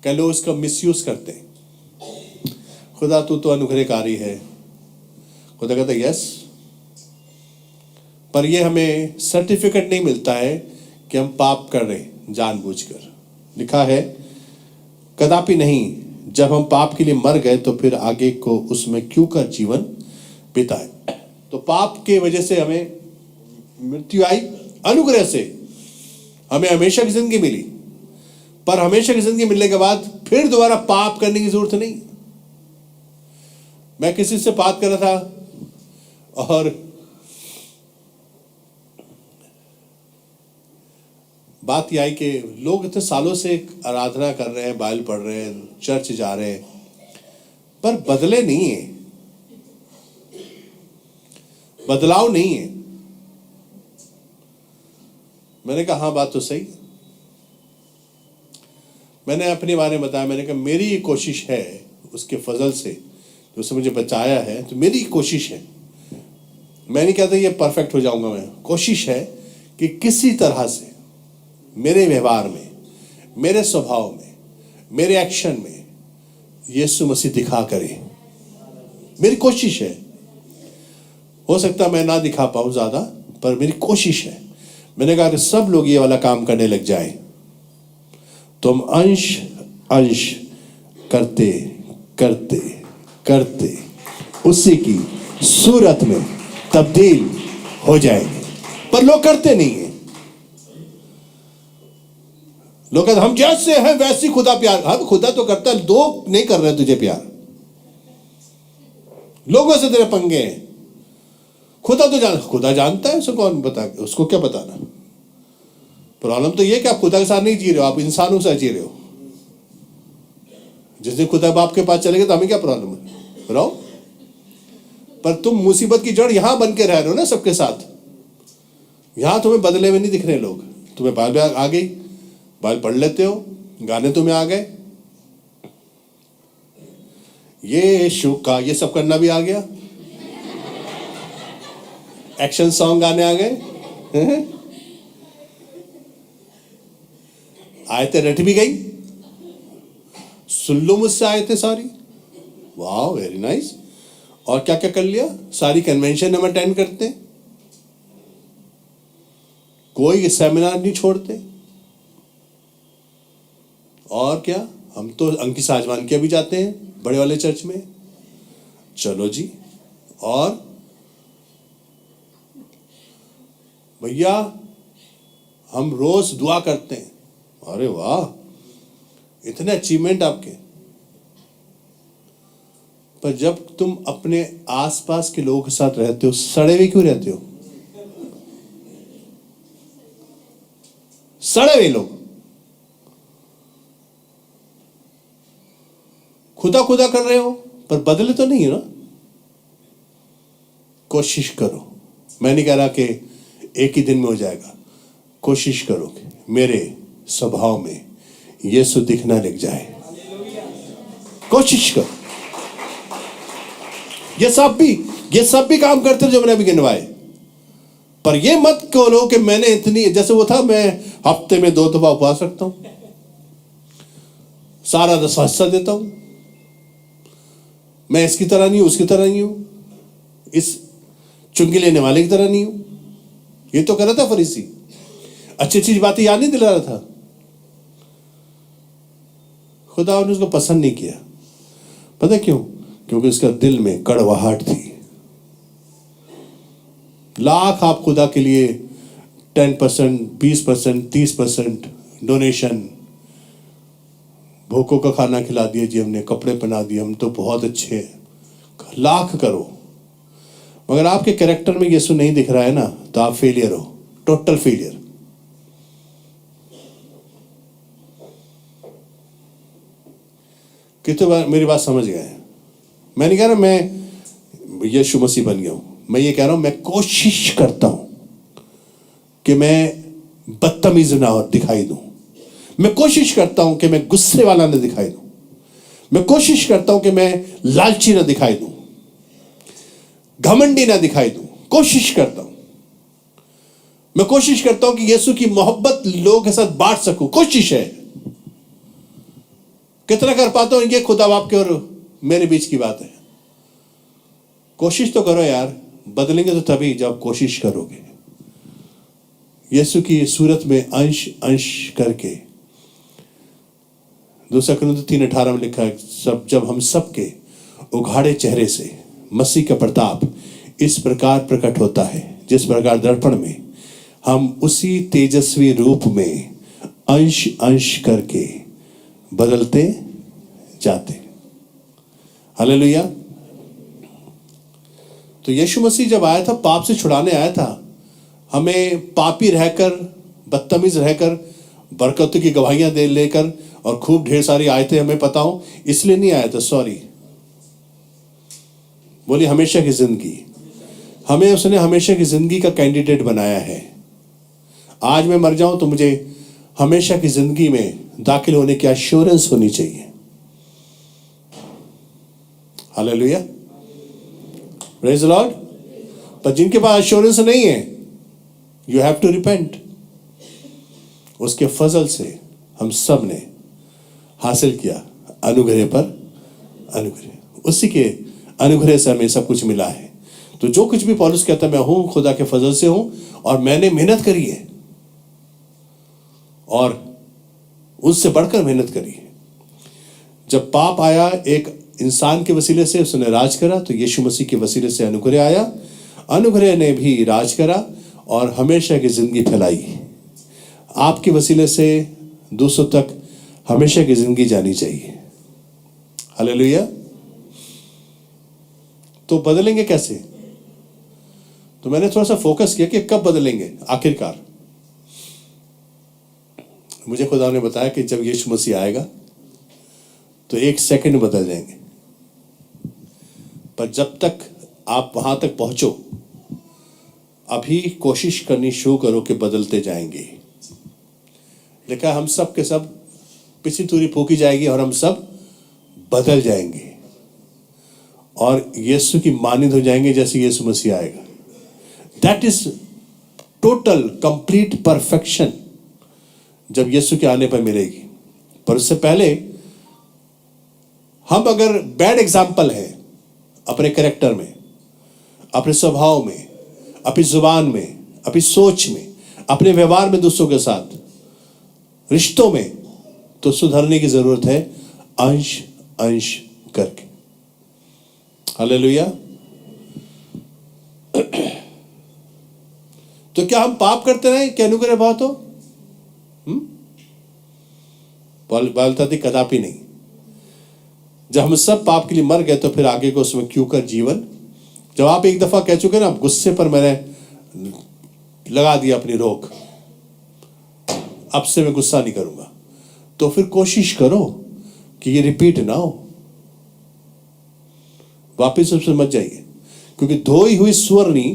कई लोग इसका मिसयूज करते हैं। खुदा तू तो अनुग्रहकारी है। खुदा कहता है यस, पर ये हमें सर्टिफिकेट नहीं मिलता है कि हम पाप कर रहे जानबूझकर। लिखा है कदापि नहीं, जब हम पाप के लिए मर गए तो फिर आगे को उसमें क्यों कर जीवन बिताए। तो पाप के वजह से हमें मृत्यु आई, अनुग्रह से हमें हमेशा की जिंदगी मिली। पर हमेशा की जिंदगी मिलने के बाद फिर दोबारा पाप करने की जरूरत नहीं। मैं किसी से बात कर रहा था और बात यह आई कि लोग इतने सालों से आराधना कर रहे हैं, बाइबल पढ़ रहे हैं, चर्च जा रहे हैं, पर बदले नहीं है, बदलाव नहीं है। मैंने कहा हाँ बात तो सही। मैंने अपने बारे में बताया, मैंने कहा मेरी ये कोशिश है उसके फजल से, जो उसने मुझे बचाया है, तो मेरी कोशिश है, मैं नहीं कहता ये परफेक्ट हो जाऊंगा, मैं कोशिश है कि किसी तरह से मेरे व्यवहार में, मेरे स्वभाव में, मेरे एक्शन में यीशु मसीह दिखा करे। मेरी कोशिश है। हो सकता मैं ना दिखा पाऊं ज्यादा, पर मेरी कोशिश है। मैंने कहा कि सब लोग ये वाला काम करने लग जाए तो हम अंश अंश करते करते करते उसी की सूरत में तब्दील हो जाएंगे। पर लोग करते नहीं है। लोग कहते हम जैसे हैं वैसी खुदा प्यार। हाँ, खुदा तो करता है, दो नहीं कर रहे तुझे प्यार, लोगों से तेरे पंगे हैं। खुदा तो खुदा जानता है, उसको कौन बता, उसको क्या बताना। प्रॉब्लम तो ये कि आप खुदा के साथ नहीं जी रहे हो, आप इंसानों से जी रहे हो। जिस दिन खुदा बाप के पास चलेंगे तो हमें क्या प्रॉब्लम है, रहो। पर तुम मुसीबत की जड़ यहां बन के रह रहे हो ना सबके साथ। यहां तुम्हें बदले में नहीं दिख रहे लोग। तुम्हें बाइबल आ गई, बाइबल पढ़ लेते हो, गाने तुम्हें आ गए, ये शो का ये सब करना भी आ गया, एक्शन सॉन्ग गाने आ गए, आयतें रट भी गई, सुन लो मुझसे आयतें सारी, वाह वेरी नाइस। और क्या क्या कर लिया, सारी कन्वेंशन हम अटेंड करते, कोई सेमिनार नहीं छोड़ते। और क्या, हम तो अंकी साजवान के भी जाते हैं बड़े वाले चर्च में, चलो जी। और भैया हम रोज दुआ करते हैं, अरे वाह इतने अचीवमेंट आपके। पर जब तुम अपने आसपास के लोगों के साथ रहते हो, सड़े हुए क्यों रहते हो? सड़े हुए लोग, खुदा खुदा कर रहे हो पर बदले तो नहीं है ना। कोशिश करो, मैं नहीं कह रहा कि एक ही दिन में हो जाएगा। कोशिश करो कि मेरे स्वभाव में यीशु दिखना लग जाए। कोशिश करो। ये सब भी काम करते जो मैंने अभी गिनवाए। पर ये मत कहो कि मैंने इतनी, जैसे वो था मैं हफ्ते में 2 दफा उपवास रखता हूं, सारा 10 हिस्सा देता हूं, मैं इसकी तरह नहीं हूं, उसकी तरह नहीं हूं, इस चुंगी लेने वाले की तरह नहीं हूं। ये तो कर रहा था फरीसी, अच्छी अच्छी बातें याद नहीं दिला रहा था। खुदा ने उसको पसंद नहीं किया। पता क्यों? क्योंकि उसका दिल में कड़वाहट थी। लाख आप खुदा के लिए 10%, 20%, 30% डोनेशन, भूखों का खाना खिला दिया जी हमने, कपड़े पहना दिए, हम तो बहुत अच्छे हैं, लाख करो, मगर आपके कैरेक्टर में यीशु नहीं दिख रहा है ना, तो आप फेलियर हो, टोटल फेलियर। कितने बार मेरी बात समझ गए? मैं नहीं कह रहा मैं यीशु मसीह बन गया हूं, मैं ये कह रहा हूं मैं कोशिश करता हूं कि मैं बदतमीज ना दिखाई दूं। मैं कोशिश करता हूं कि मैं गुस्से वाला ना दिखाई दूं। मैं कोशिश करता हूं कि मैं लालची ना दिखाई दूं, घमंडी ना दिखाई दूं। कोशिश करता हूं, मैं कोशिश करता हूं कि यीशु की मोहब्बत लोगों के साथ बांट सकूं। कोशिश है। कितना कर पाता हूं ये खुदा बाप के और मेरे बीच की बात है। कोशिश तो करो यार, बदलेंगे तो तभी जब कोशिश करोगे। यीशु की सूरत में अंश अंश करके, 2 कुरिन्थियों 3:18 में लिखा है, सब जब हम सबके उघाड़े चेहरे से मसीह का प्रताप इस प्रकार प्रकट होता है, जिस प्रकार दर्पण में हम उसी तेजस्वी रूप में अंश अंश करके बदलते जाते। हालेलुया। तो यीशु मसीह जब आया था, पाप से छुड़ाने आया था, हमें पापी रहकर, बदतमीज रहकर, बरकत की गवाहियां दे लेकर और खूब ढेर सारी आयतें हमें पता हो, इसलिए नहीं आया था। सॉरी, बोली हमेशा की जिंदगी। हमें उसने हमेशा की जिंदगी का कैंडिडेट बनाया है। आज मैं मर जाऊं तो मुझे हमेशा की जिंदगी में दाखिल होने की एश्योरेंस होनी चाहिए। Hallelujah, praise the Lord. पर जिनके पास एश्योरेंस नहीं है, यू हैव टू रिपेंट। उसके फजल से हम सब ने हासिल किया अनुग्रह पर अनुग्रह। उसी के अनुग्रह से हमें सब कुछ मिला है। तो जो कुछ भी पौलुस कहता है, मैं हूं खुदा के फजल से हूं, और मैंने मेहनत करी है, और उससे बढ़कर मेहनत करी है। जब पाप आया एक इंसान के वसीले से, उसने राज करा, तो यीशु मसीह के वसीले से अनुग्रह आया। अनुग्रह ने भी राज करा और हमेशा की जिंदगी फैलाई। आपके वसीले से दूसरों तक हमेशा की जिंदगी जानी चाहिए। हालेलुया। तो बदलेंगे कैसे? तो मैंने थोड़ा सा फोकस किया कि कब बदलेंगे आखिरकार। मुझे खुदा ने बताया कि जब यीशु मसीह आएगा तो 1 सेकंड बदल जाएंगे। पर जब तक आप वहां तक पहुंचो, अभी कोशिश करनी शुरू करो कि बदलते जाएंगे। लिखा हम सब के सब पिछली तूरी फूकी जाएगी और हम सब बदल जाएंगे और यीशु की मानिंद हो जाएंगे जैसे यीशु मसीह आएगा। That is total complete perfection जब यीशु के आने पर मिलेगी। पर उससे पहले हम अगर बैड एग्जाम्पल है अपने कैरेक्टर में, अपने स्वभाव में, अपनी जुबान में, अपनी सोच में, अपने व्यवहार में, दूसरों के साथ, रिश्तों में, तो सुधरने की जरूरत है अंश अंश करके। हालेलुया। तो क्या हम पाप करते रहे क्या अनुग्रह बहुत हो? बोलता थी कदापि नहीं। जब हम सब पाप के लिए मर गए तो फिर आगे को उसमें क्यों कर जीवन। जब आप एक दफा कह चुके ना गुस्से पर मैंने लगा दिया अपनी रोक, अब से मैं गुस्सा नहीं करूंगा, तो फिर कोशिश करो कि ये रिपीट ना हो। वापिस उससे मत जाइए, क्योंकि धोई हुई स्वरनी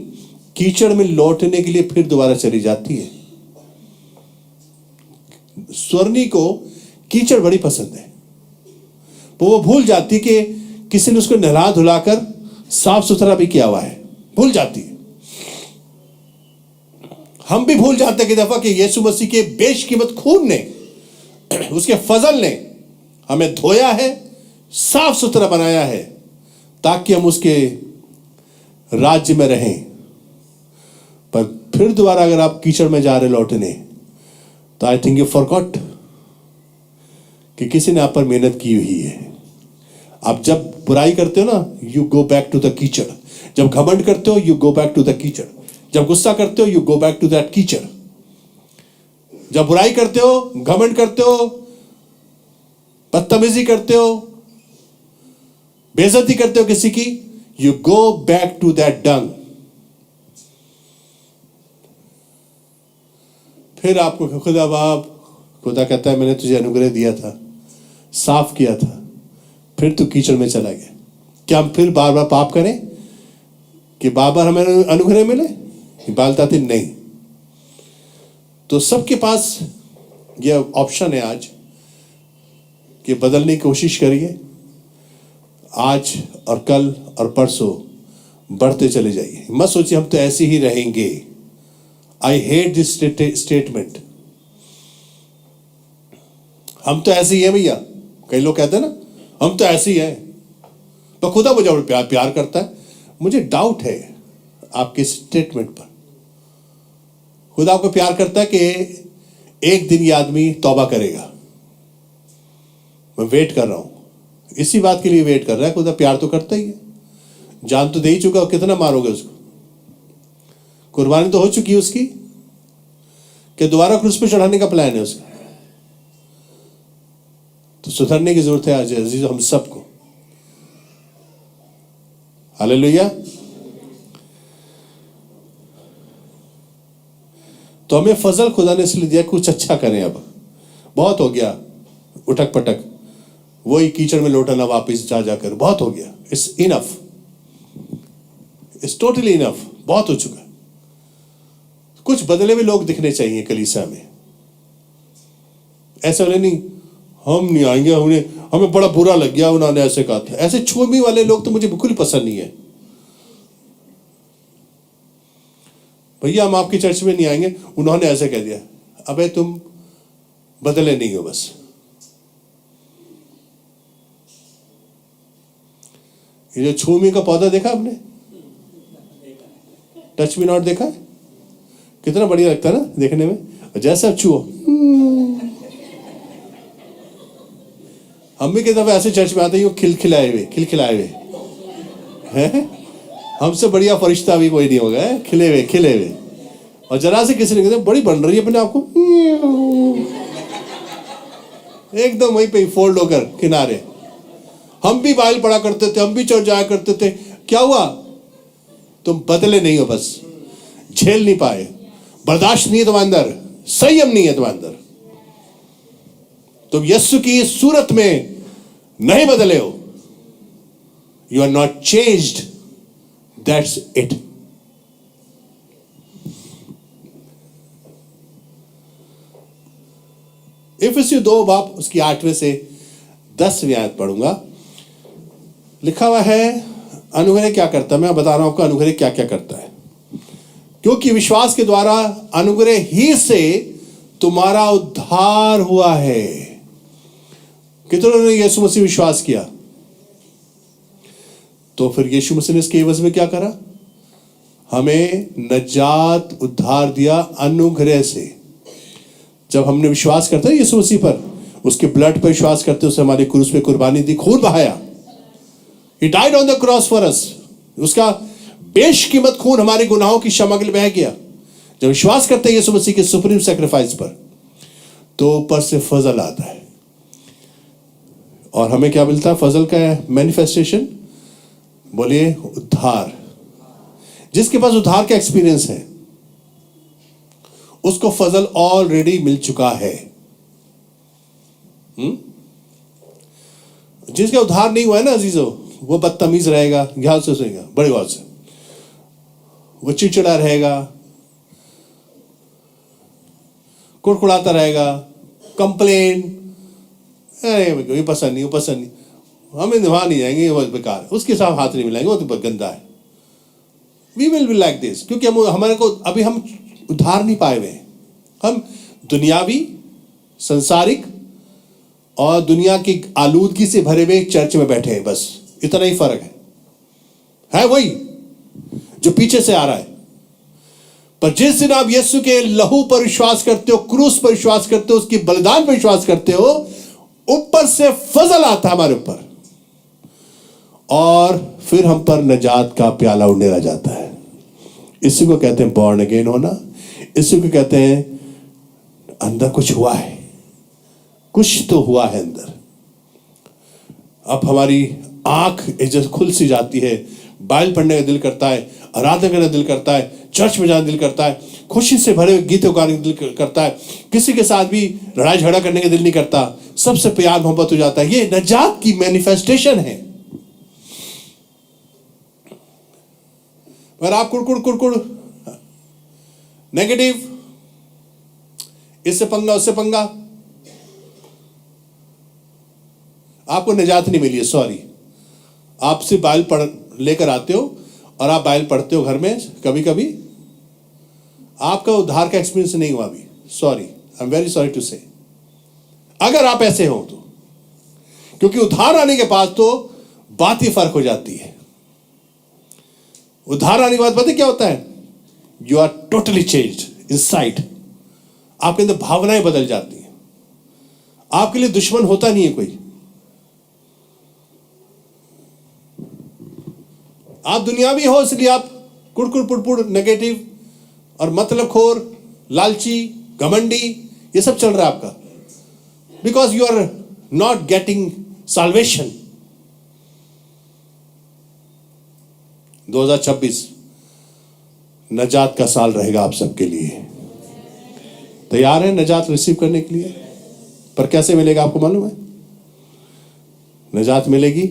कीचड़ में लौटने के लिए फिर दोबारा चली जाती है। स्वरनी को कीचड़ बड़ी पसंद है, वो भूल जाती कि किसी ने उसको नहला धुलाकर साफ सुथरा भी किया हुआ है, भूल जाती है। हम भी भूल जाते हैं कि दफा कि यीशु मसीह के बेशकीमत खून ने, उसके फजल ने हमें धोया है, साफ सुथरा बनाया है, ताकि हम उसके राज्य में रहें। पर फिर दोबारा अगर आप कीचड़ में जा रहे लौटने, तो आई थिंक यू फॉरगॉट कि किसी ने आप पर मेहनत की हुई है। आप जब बुराई करते हो ना, you go back to the कीचड़। जब घमंड करते हो, you go back to the कीचड़। जब गुस्सा करते हो, you go back to that कीचड़। जब बुराई करते हो, घमंड करते हो, बदतमीजी करते हो, बेइज्जती करते हो किसी की, you go back to that dung. फिर आपको खुदा बाप, खुदा कहता है मैंने तुझे अनुग्रह दिया था, साफ किया था, फिर तू कीचड़ में चला गया। क्या हम फिर बार बार पाप करें कि बार बार हमें अनुग्रह मिले? बालताती नहीं। तो सबके पास यह ऑप्शन है आज कि बदलने की कोशिश करिए। आज और कल और परसों बढ़ते चले जाइए। मत सोचिए हम तो ऐसे ही रहेंगे। आई हेट दिस स्टेटमेंट, हम तो ऐसे ही हैं भैया। कई लोग कहते हैं ना हम तो ऐसे ही हैं, पर खुदा मुझे प्यार करता है। मुझे डाउट है आपके स्टेटमेंट पर। खुदा को प्यार करता है कि एक दिन ये आदमी तौबा करेगा। मैं वेट कर रहा हूं, इसी बात के लिए वेट कर रहा है। खुदा प्यार तो करता ही है, जान तो दे ही चुका, कितना मारोगे उसको? कुर्बानी तो हो चुकी है उसकी, कि दोबारा क्रूस पे चढ़ाने का प्लान है उसका। तो सुधरने की जरूरत है आज अजीज हम सबको। हालेलुया। तो हमें फजल खुदा ने इसलिए दिया कुछ अच्छा करें। अब बहुत हो गया उठक पटक, वही कीचड़ में लौटाना वापस जा जाकर, बहुत हो गया। It's enough, it's totally enough, बहुत हो चुका। कुछ बदले हुए लोग दिखने चाहिए कलीसिया में। ऐसे वाले नहीं, हम नहीं आएंगे, हमें बड़ा बुरा लग गया उन्होंने ऐसे कहा था। ऐसे छोमी वाले लोग तो मुझे बिल्कुल पसंद नहीं है। भैया हम आपकी चर्च में नहीं आएंगे, उन्होंने ऐसे कह दिया। अबे तुम बदले नहीं हो बस। ये जो छोमी का पौधा देखा आपने, टच मी नॉट देखा है? कितना बढ़िया लगता है ना देखने में। जैसे आप छुओ, हम भी कितना ऐसे चर्च में आते हैं खिलखिलाए हुए हैं। हमसे बढ़िया फरिश्ता भी कोई नहीं होगा, खिले हुए। और जरा से किसी ने कहते बड़ी बन रही है अपने आप को, एकदम वहीं पे फोल्ड होकर किनारे। हम भी बाइबल पढ़ा करते थे, हम भी चर्च जाया करते थे, क्या हुआ? तुम बदले नहीं हो बस, झेल नहीं पाए, बर्दाश्त नहीं है तुम्हारे अंदर, संयम नहीं है तुम्हारे अंदर, तुम यीशु की सूरत में नहीं बदले हो। You are not changed, that's it. इफिसियों 2 बाब उसकी 8वें से 10वीं आयत पढ़ूंगा। लिखा हुआ है अनुग्रह क्या करता है। मैं बता रहा हूं आपको अनुग्रह क्या क्या करता है। क्योंकि विश्वास के द्वारा अनुग्रह ही से तुम्हारा उद्धार हुआ है। कितनों ने यीशु मसीह विश्वास किया? तो फिर यीशु मसीह ने इसके एवज में क्या करा? हमें नजात उद्धार दिया अनुग्रह से। जब हमने विश्वास करते हैं यीशु मसीह पर, उसके ब्लड पर विश्वास करते, उसने हमारे क्रूस पे कुर्बानी दी, खून बहाया। He died on the cross for us। उसका बेशकीमत खून हमारे गुनाहों की क्षमा के लिए बह गया। जब विश्वास करते हैं यीशु मसीह के सुप्रीम सैक्रिफाइस पर, तो ऊपर से फजल आता है। और हमें क्या मिलता है? फजल का मैनिफेस्टेशन, बोलिए उद्धार। जिसके पास उद्धार का एक्सपीरियंस है उसको फजल ऑलरेडी मिल चुका है। जिसका उद्धार नहीं हुआ है ना अजीजों, वो बदतमीज रहेगा, ध्यान से सुनेगा, बड़े गौर से। वो चिड़चिड़ा रहेगा, कुड़कुड़ाता रहेगा, कंप्लेन, अरे ये पसंद नहीं, वो पसंद नहीं, हमें वहां नहीं जाएंगे, वो बेकार है, उसके साथ हाथ नहीं मिलाएंगे, वो तो गंदा है। We will be like this, क्योंकि हमारे को अभी हम उद्धार नहीं पाए हुए। हम दुनियावी, संसारिक और दुनिया की आलूदगी से भरे हुए चर्च में बैठे हैं, बस इतना ही फर्क है वही जो पीछे से आ रहा है। पर जिस दिन आप यीशु के लहू पर विश्वास करते हो, क्रूस पर विश्वास करते हो, उसकी बलिदान पर विश्वास करते हो, ऊपर से फजल आता है हमारे ऊपर, और फिर हम पर नजात का प्याला उड़ने लग जाता है। इसी को कहते हैं बॉर्न अगेन होना। इसी को कहते हैं अंदर कुछ हुआ है, कुछ तो हुआ है अंदर। अब हमारी आंख जैसे खुल सी जाती है, बाइबल पढ़ने का दिल करता है, आराधना करने का दिल करता है, चर्च में जाने दिल करता है, खुशी से भरे गीतों गाने का दिल करता है, किसी के साथ भी लड़ाई झगड़ा करने का दिल नहीं करता, सबसे प्यार मोहब्बत हो जाता है। ये नजात की मैनिफेस्टेशन है। अगर आप कुड़कुड़ नेगेटिव, इससे पंगा उससे पंगा, आपको निजात नहीं मिली है। सॉरी, आप सिर्फ बाइबल पढ़ लेकर आते हो और आप बाइबल पढ़ते हो घर में, कभी कभी आपका उद्धार का एक्सपीरियंस नहीं हुआ अभी। Sorry, I am very sorry to say, अगर आप ऐसे हो तो। क्योंकि उद्धार आने के बाद तो बात ही फर्क हो जाती है। उद्धार आने के बाद पता क्या होता है? You are totally changed inside. आपके अंदर भावनाएं बदल जाती हैं। आपके लिए दुश्मन होता नहीं है कोई। आप दुनियावी हो इसलिए आप कुड़कुड़ पुड़पुड़, नेगेटिव और मतलब खोर, लालची, घमंडी, ये सब चल रहा है आपका, because you are not getting salvation. 2026 नजात का साल रहेगा आप सबके लिए। तैयार है नजात रिसीव करने के लिए? पर कैसे मिलेगा आपको मालूम है? नजात मिलेगी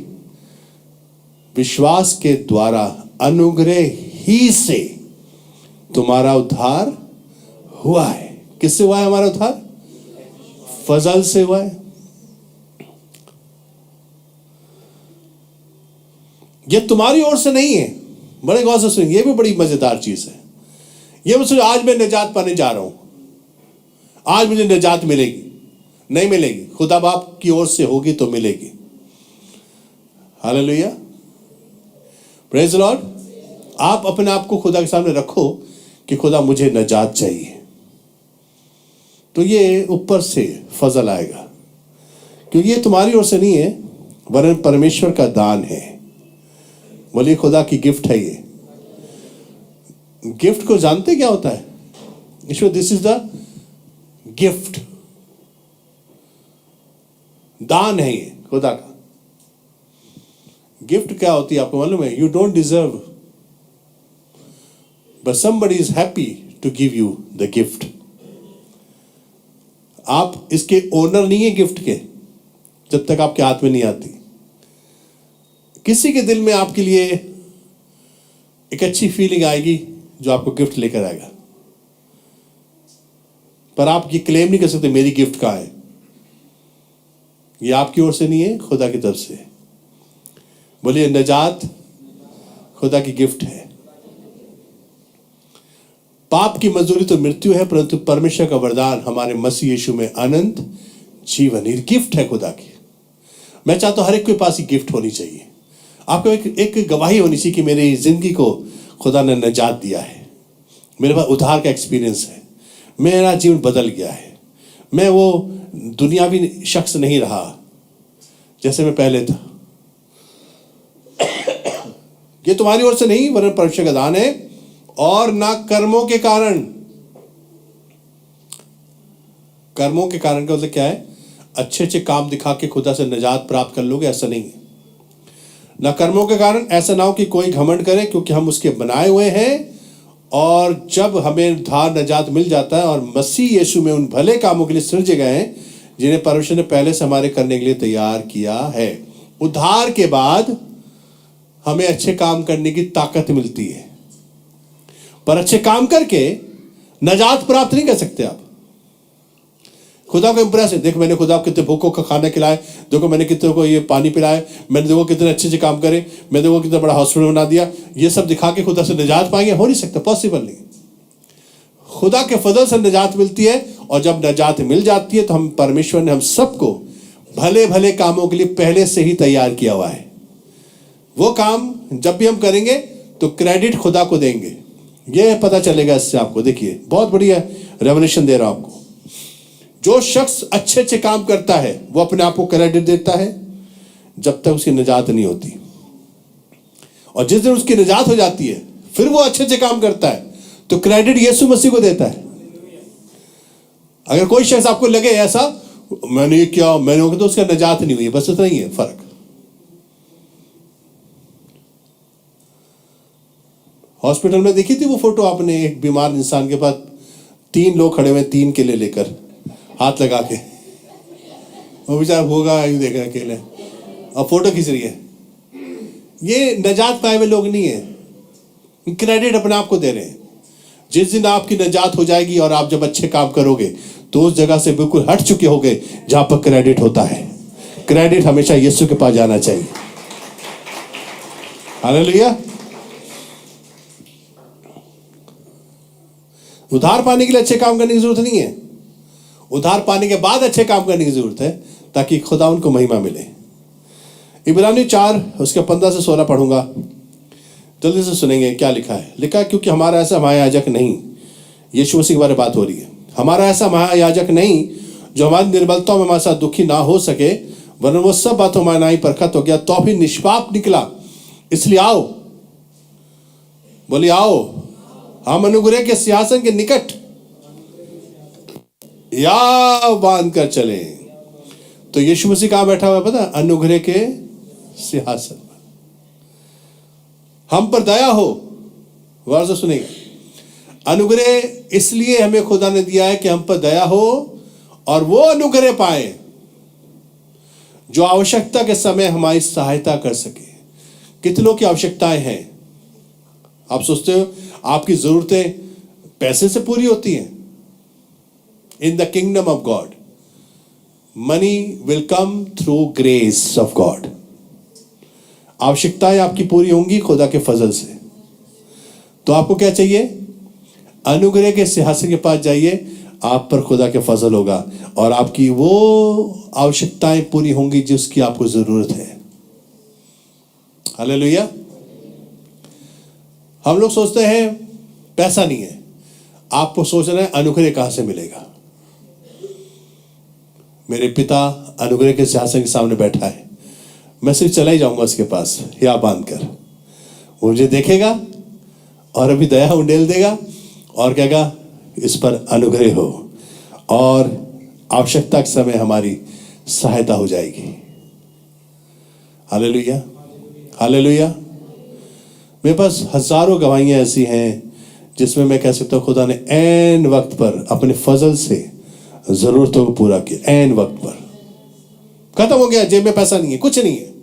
विश्वास के द्वारा, अनुग्रह ही से तुम्हारा उद्धार हुआ है। किससे हुआ है हमारा उद्धार? फजल से हुआ है। ये तुम्हारी ओर से नहीं है। बड़े गौर से सुनिए, ये भी बड़ी मजेदार चीज है। ये मुझे आज मैं निजात पाने जा रहा हूं, आज मुझे निजात मिलेगी, नहीं मिलेगी, खुदा बाप की ओर से होगी तो मिलेगी। Hallelujah, praise the Lord. आप अपने आप को खुदा के सामने रखो कि खुदा मुझे निजात चाहिए, तो ये ऊपर से फजल आएगा, क्योंकि ये तुम्हारी ओर से नहीं है वरन परमेश्वर का दान है। बोलिए खुदा की गिफ्ट है। ये गिफ्ट को जानते क्या होता है? ईश्वर, दिस इज द गिफ्ट, दान है ये खुदा का। गिफ्ट क्या होती है आपको मालूम है? You don't deserve but somebody is happy to give you the gift. आप इसके ओनर नहीं है गिफ्ट के, जब तक आपके हाथ में नहीं आती। किसी के दिल में आपके लिए एक अच्छी फीलिंग आएगी जो आपको गिफ्ट लेकर आएगा, पर आप ये क्लेम नहीं कर सकते मेरी गिफ्ट कहां है। ये आपकी ओर से नहीं है, खुदा की तरफ से। बोलिए निजात खुदा की गिफ्ट है। पाप की मजदूरी तो मृत्यु है, परंतु परमेश्वर का वरदान हमारे मसीह यीशु में अनंत जीवन। ये गिफ्ट है खुदा की। मैं चाहता हूं हर एक के पास ये गिफ्ट होनी चाहिए। आपको एक गवाही होनी चाहिए कि मेरी जिंदगी को खुदा ने निजात दिया है, मेरे पास उद्धार का एक्सपीरियंस है, मेरा जीवन बदल गया है, मैं वो दुनियावी शख्स नहीं रहा जैसे मैं पहले था। ये तुम्हारी ओर से नहीं वरन परमेश्वर का दान है, और ना कर्मों के कारण। कर्मों के कारण का मतलब क्या है? अच्छे अच्छे काम दिखा के खुदा से निजात प्राप्त कर लोगे, ऐसा नहीं है। ना कर्मों के कारण, ऐसा ना हो कि कोई घमंड करे, क्योंकि हम उसके बनाए हुए हैं। और जब हमें उद्धार निजात मिल जाता है और मसीह यीशु में उन भले कामों के लिए सृजे गए हैं जिन्हें परमेश्वर ने पहले से हमारे करने के लिए तैयार किया है। उद्धार के बाद हमें अच्छे काम करने की ताकत मिलती है, पर अच्छे काम करके निजात प्राप्त नहीं कर सकते आप। खुदा को इंप्रेस है, देखो मैंने खुदा को कितने भूखों का खाना खिलाया, देखो मैंने कितने को ये पानी पिलाया, मैंने देखो कितने अच्छे अच्छे काम करे, मैंने देखो कितना बड़ा हॉस्पिटल बना दिया। ये सब दिखा के खुदा से निजात पाएंगे? हो नहीं सकता, पॉसिबल नहीं। खुदा के फजल से निजात मिलती है, और जब निजात मिल जाती है तो हम परमेश्वर ने हम सबको भले भले कामों के लिए पहले से ही तैयार किया हुआ है। वो काम जब भी हम करेंगे तो क्रेडिट खुदा को देंगे। ये पता चलेगा इससे आपको। देखिए बहुत बढ़िया रेवलेशन दे रहा हूं आपको। जो शख्स अच्छे अच्छे काम करता है वो अपने आप को क्रेडिट देता है जब तक उसकी निजात नहीं होती, और जिस दिन उसकी निजात हो जाती है फिर वो अच्छे अच्छे काम करता है तो क्रेडिट यीशु मसीह को देता है। अगर कोई शख्स आपको लगे ऐसा मैंने ये किया मैंने वो किया, तो उसका निजात नहीं हुई, बस इतना ही है फर्क। हॉस्पिटल में देखी थी वो फोटो आपने, एक बीमार इंसान के पास 3 लोग खड़े हुए, 3 केले लेकर हाथ लगा के, वो बेचारा होगा यूं देख रहे अकेले और फोटो खींच रही है। ये निजात पाए हुए लोग नहीं है, क्रेडिट अपने आप को दे रहे हैं। जिस दिन आपकी निजात हो जाएगी और आप जब अच्छे काम करोगे तो उस जगह से बिल्कुल हट चुके होगे जहां पर क्रेडिट होता है। क्रेडिट हमेशा यीशु के पास जाना चाहिए। हालेलुया। उधार पाने के लिए अच्छे काम करने की जरूरत नहीं है, उधार पाने के बाद अच्छे काम करने की जरूरत है ताकि खुदा उनको महिमा मिले। इब्रानी 4 उसके 15 से 16 पढ़ूंगा, जल्दी से सुनेंगे क्या लिखा है। लिखा है क्योंकि हमारा ऐसा महायाजक नहीं, यीशु मसीह के बारे में बात हो रही है, हमारा ऐसा महायाजक नहीं जो हमारी निर्बलताओं में हमारे साथ दुखी ना हो सके, वरन वो सब बातों में ना ही परखत हो गया तो भी निष्पाप निकला। इसलिए आओ, बोलिए आओ, हम अनुग्रह के सिंहासन के निकट या बांध कर चले। तो यीशु मसीह कहां बैठा हुआ है पता? अनुग्रह के सिंहासन पर। हम पर दया हो, गौर से सुनिए, अनुग्रह इसलिए हमें खुदा ने दिया है कि हम पर दया हो और वो अनुग्रह पाए जो आवश्यकता के समय हमारी सहायता कर सके। कितनों की आवश्यकताएं हैं? आप सोचते हो आपकी जरूरतें पैसे से पूरी होती हैं? इन the kingdom of God money will come through grace of God. आवश्यकताएं आपकी पूरी होंगी खुदा के फजल से। तो आपको क्या चाहिए? अनुग्रह के सिंहासन के पास जाइए, आप पर खुदा के फजल होगा और आपकी वो आवश्यकताएं पूरी होंगी जिसकी आपको जरूरत है। हालेलुया। हम लोग सोचते हैं पैसा नहीं है, आपको सोचना है अनुग्रह कहां से मिलेगा। मेरे पिता अनुग्रह के सिंहासन के सामने बैठा है, मैं सिर्फ चला ही जाऊंगा उसके पास या बांधकर, वो मुझे देखेगा और अभी दया उंडेल देगा और कहेगा इस पर अनुग्रह हो, और आवश्यकता के समय हमारी सहायता हो जाएगी। Hallelujah, hallelujah. मेरे पास हजारों गवाहियां ऐसी हैं जिसमें मैं कह सकता हूं खुदा ने ऐन वक्त पर अपने फजल से जरूरतों को पूरा किया। ऐन वक्त पर खत्म हो गया, जेब में पैसा नहीं है, कुछ नहीं है,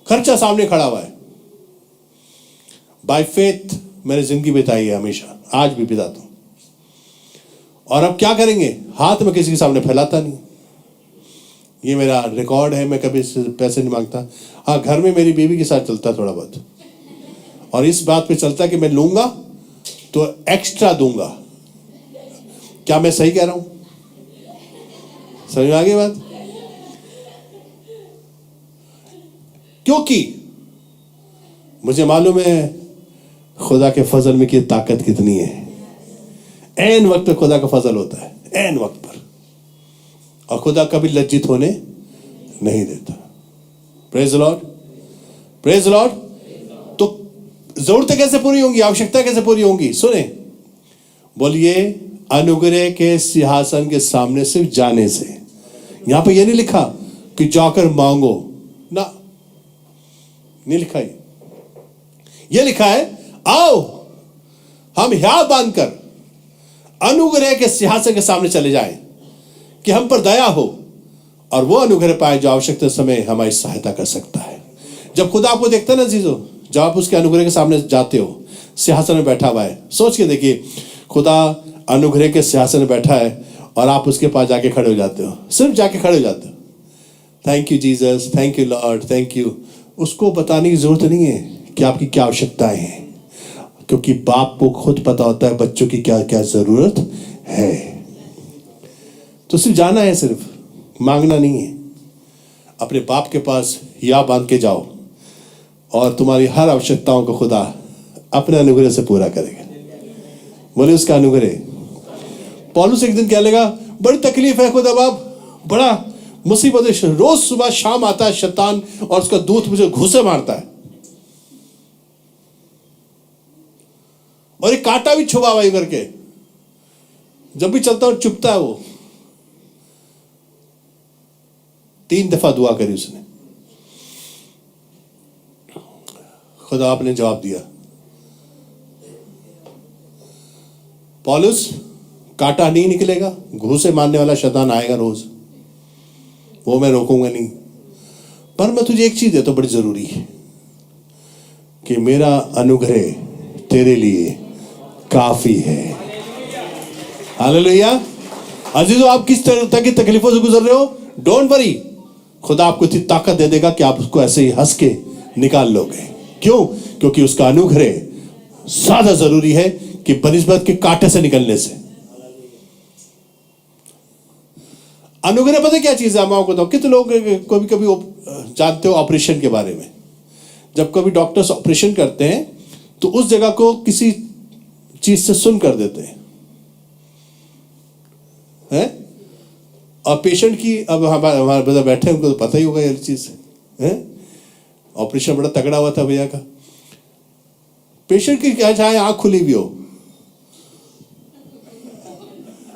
खर्चा सामने खड़ा हुआ है। बाय फेथ मैंने जिंदगी बिताई है, हमेशा, आज भी बिताता हूं। और अब क्या करेंगे? हाथ में किसी के सामने फैलाता नहीं, ये मेरा रिकॉर्ड है, मैं कभी पैसे नहीं मांगता। हाँ, घर में मेरी बीवी के साथ चलता थोड़ा बहुत, और इस बात पे चलता कि मैं लूंगा तो एक्स्ट्रा दूंगा। क्या मैं सही कह रहा हूं? समझ में आ गई बात? क्योंकि मुझे मालूम है खुदा के फजल में की ताकत कितनी है। ऐन वक्त पे खुदा का फजल होता है, ऐन वक्त पर, और खुदा कभी लज्जित होने नहीं देता। Praise the Lord, praise the Lord. तो जरूरतें कैसे पूरी होंगी, आवश्यकता कैसे पूरी होंगी? सुने, बोलिए अनुग्रह के सिंहासन के सामने सिर्फ जाने से। यहां पे ये नहीं लिखा कि जाकर मांगो ना, नहीं लिखा। ये लिखा है आओ हम हियाव बांधकर अनुग्रह के सिंहासन के सामने चले जाएं कि हम पर दया हो और वो अनुग्रह पाए जो आवश्यकता समय हमारी सहायता कर सकता है। जब खुदा आपको देखता है ना चीजों, जब आप उसके अनुग्रह के सामने जाते हो, सिंहासन में बैठा हुआ है, सोच के देखिए, खुदा अनुग्रह के सिंहासन में बैठा है और आप उसके पास जाके खड़े हो जाते हो, सिर्फ जाके खड़े हो जाते हो। Thank you Jesus, thank you Lord, thank you. उसको बताने की जरूरत नहीं है कि आपकी क्या आवश्यकताएं हैं, क्योंकि बाप को खुद पता होता है बच्चों की क्या क्या जरूरत है। तो सिर्फ जाना है, सिर्फ मांगना नहीं है। अपने बाप के पास या बांध के जाओ और तुम्हारी हर आवश्यकताओं को खुदा अपने अनुग्रह से पूरा करेगा। बोले उसका अनुग्रह। पौलुस एक दिन क्या लेगा, बड़ी तकलीफ है खुदा बाप, बड़ा मुसीबत है, रोज सुबह शाम आता है शैतान और उसका दूत मुझे घूंसे मारता है, और एक कांटा भी छुपा हुआ करके, जब भी चलता हूं चुपता है वो। 3 दफा दुआ करी उसने, खुदा आपने जवाब दिया। पौलुस, कांटा नहीं निकलेगा, घूंसे मारने वाला शैतान आएगा रोज, वो मैं रोकूंगा नहीं, पर मैं तुझे एक चीज देता हूं बड़ी जरूरी है, कि मेरा अनुग्रह तेरे लिए काफी है। हालेलुया। अजीजों, आप किस तरह की तकलीफों से गुजर रहे हो, डोंट वरी, खुदा आपको इतनी ताकत दे देगा कि आप उसको ऐसे ही हंस के निकाल लोगे। क्यों? क्योंकि उसका अनुग्रह ज्यादा जरूरी है कि बनिस्बत के कांटे से निकलने से। अनुग्रह पता क्या चीज है? मैं आपको बताऊं, कितने लोग कभी कभी जानते हो ऑपरेशन के बारे में, जब कभी डॉक्टर्स ऑपरेशन करते हैं तो उस जगह को किसी चीज से सुन कर देते हैं, और पेशेंट की, अब हमारे बता बैठे उनको तो पता ही होगा ये चीज है। ऑपरेशन बड़ा तगड़ा हुआ था भैया का, पेशेंट की क्या चाहे आंख खुली भी हो,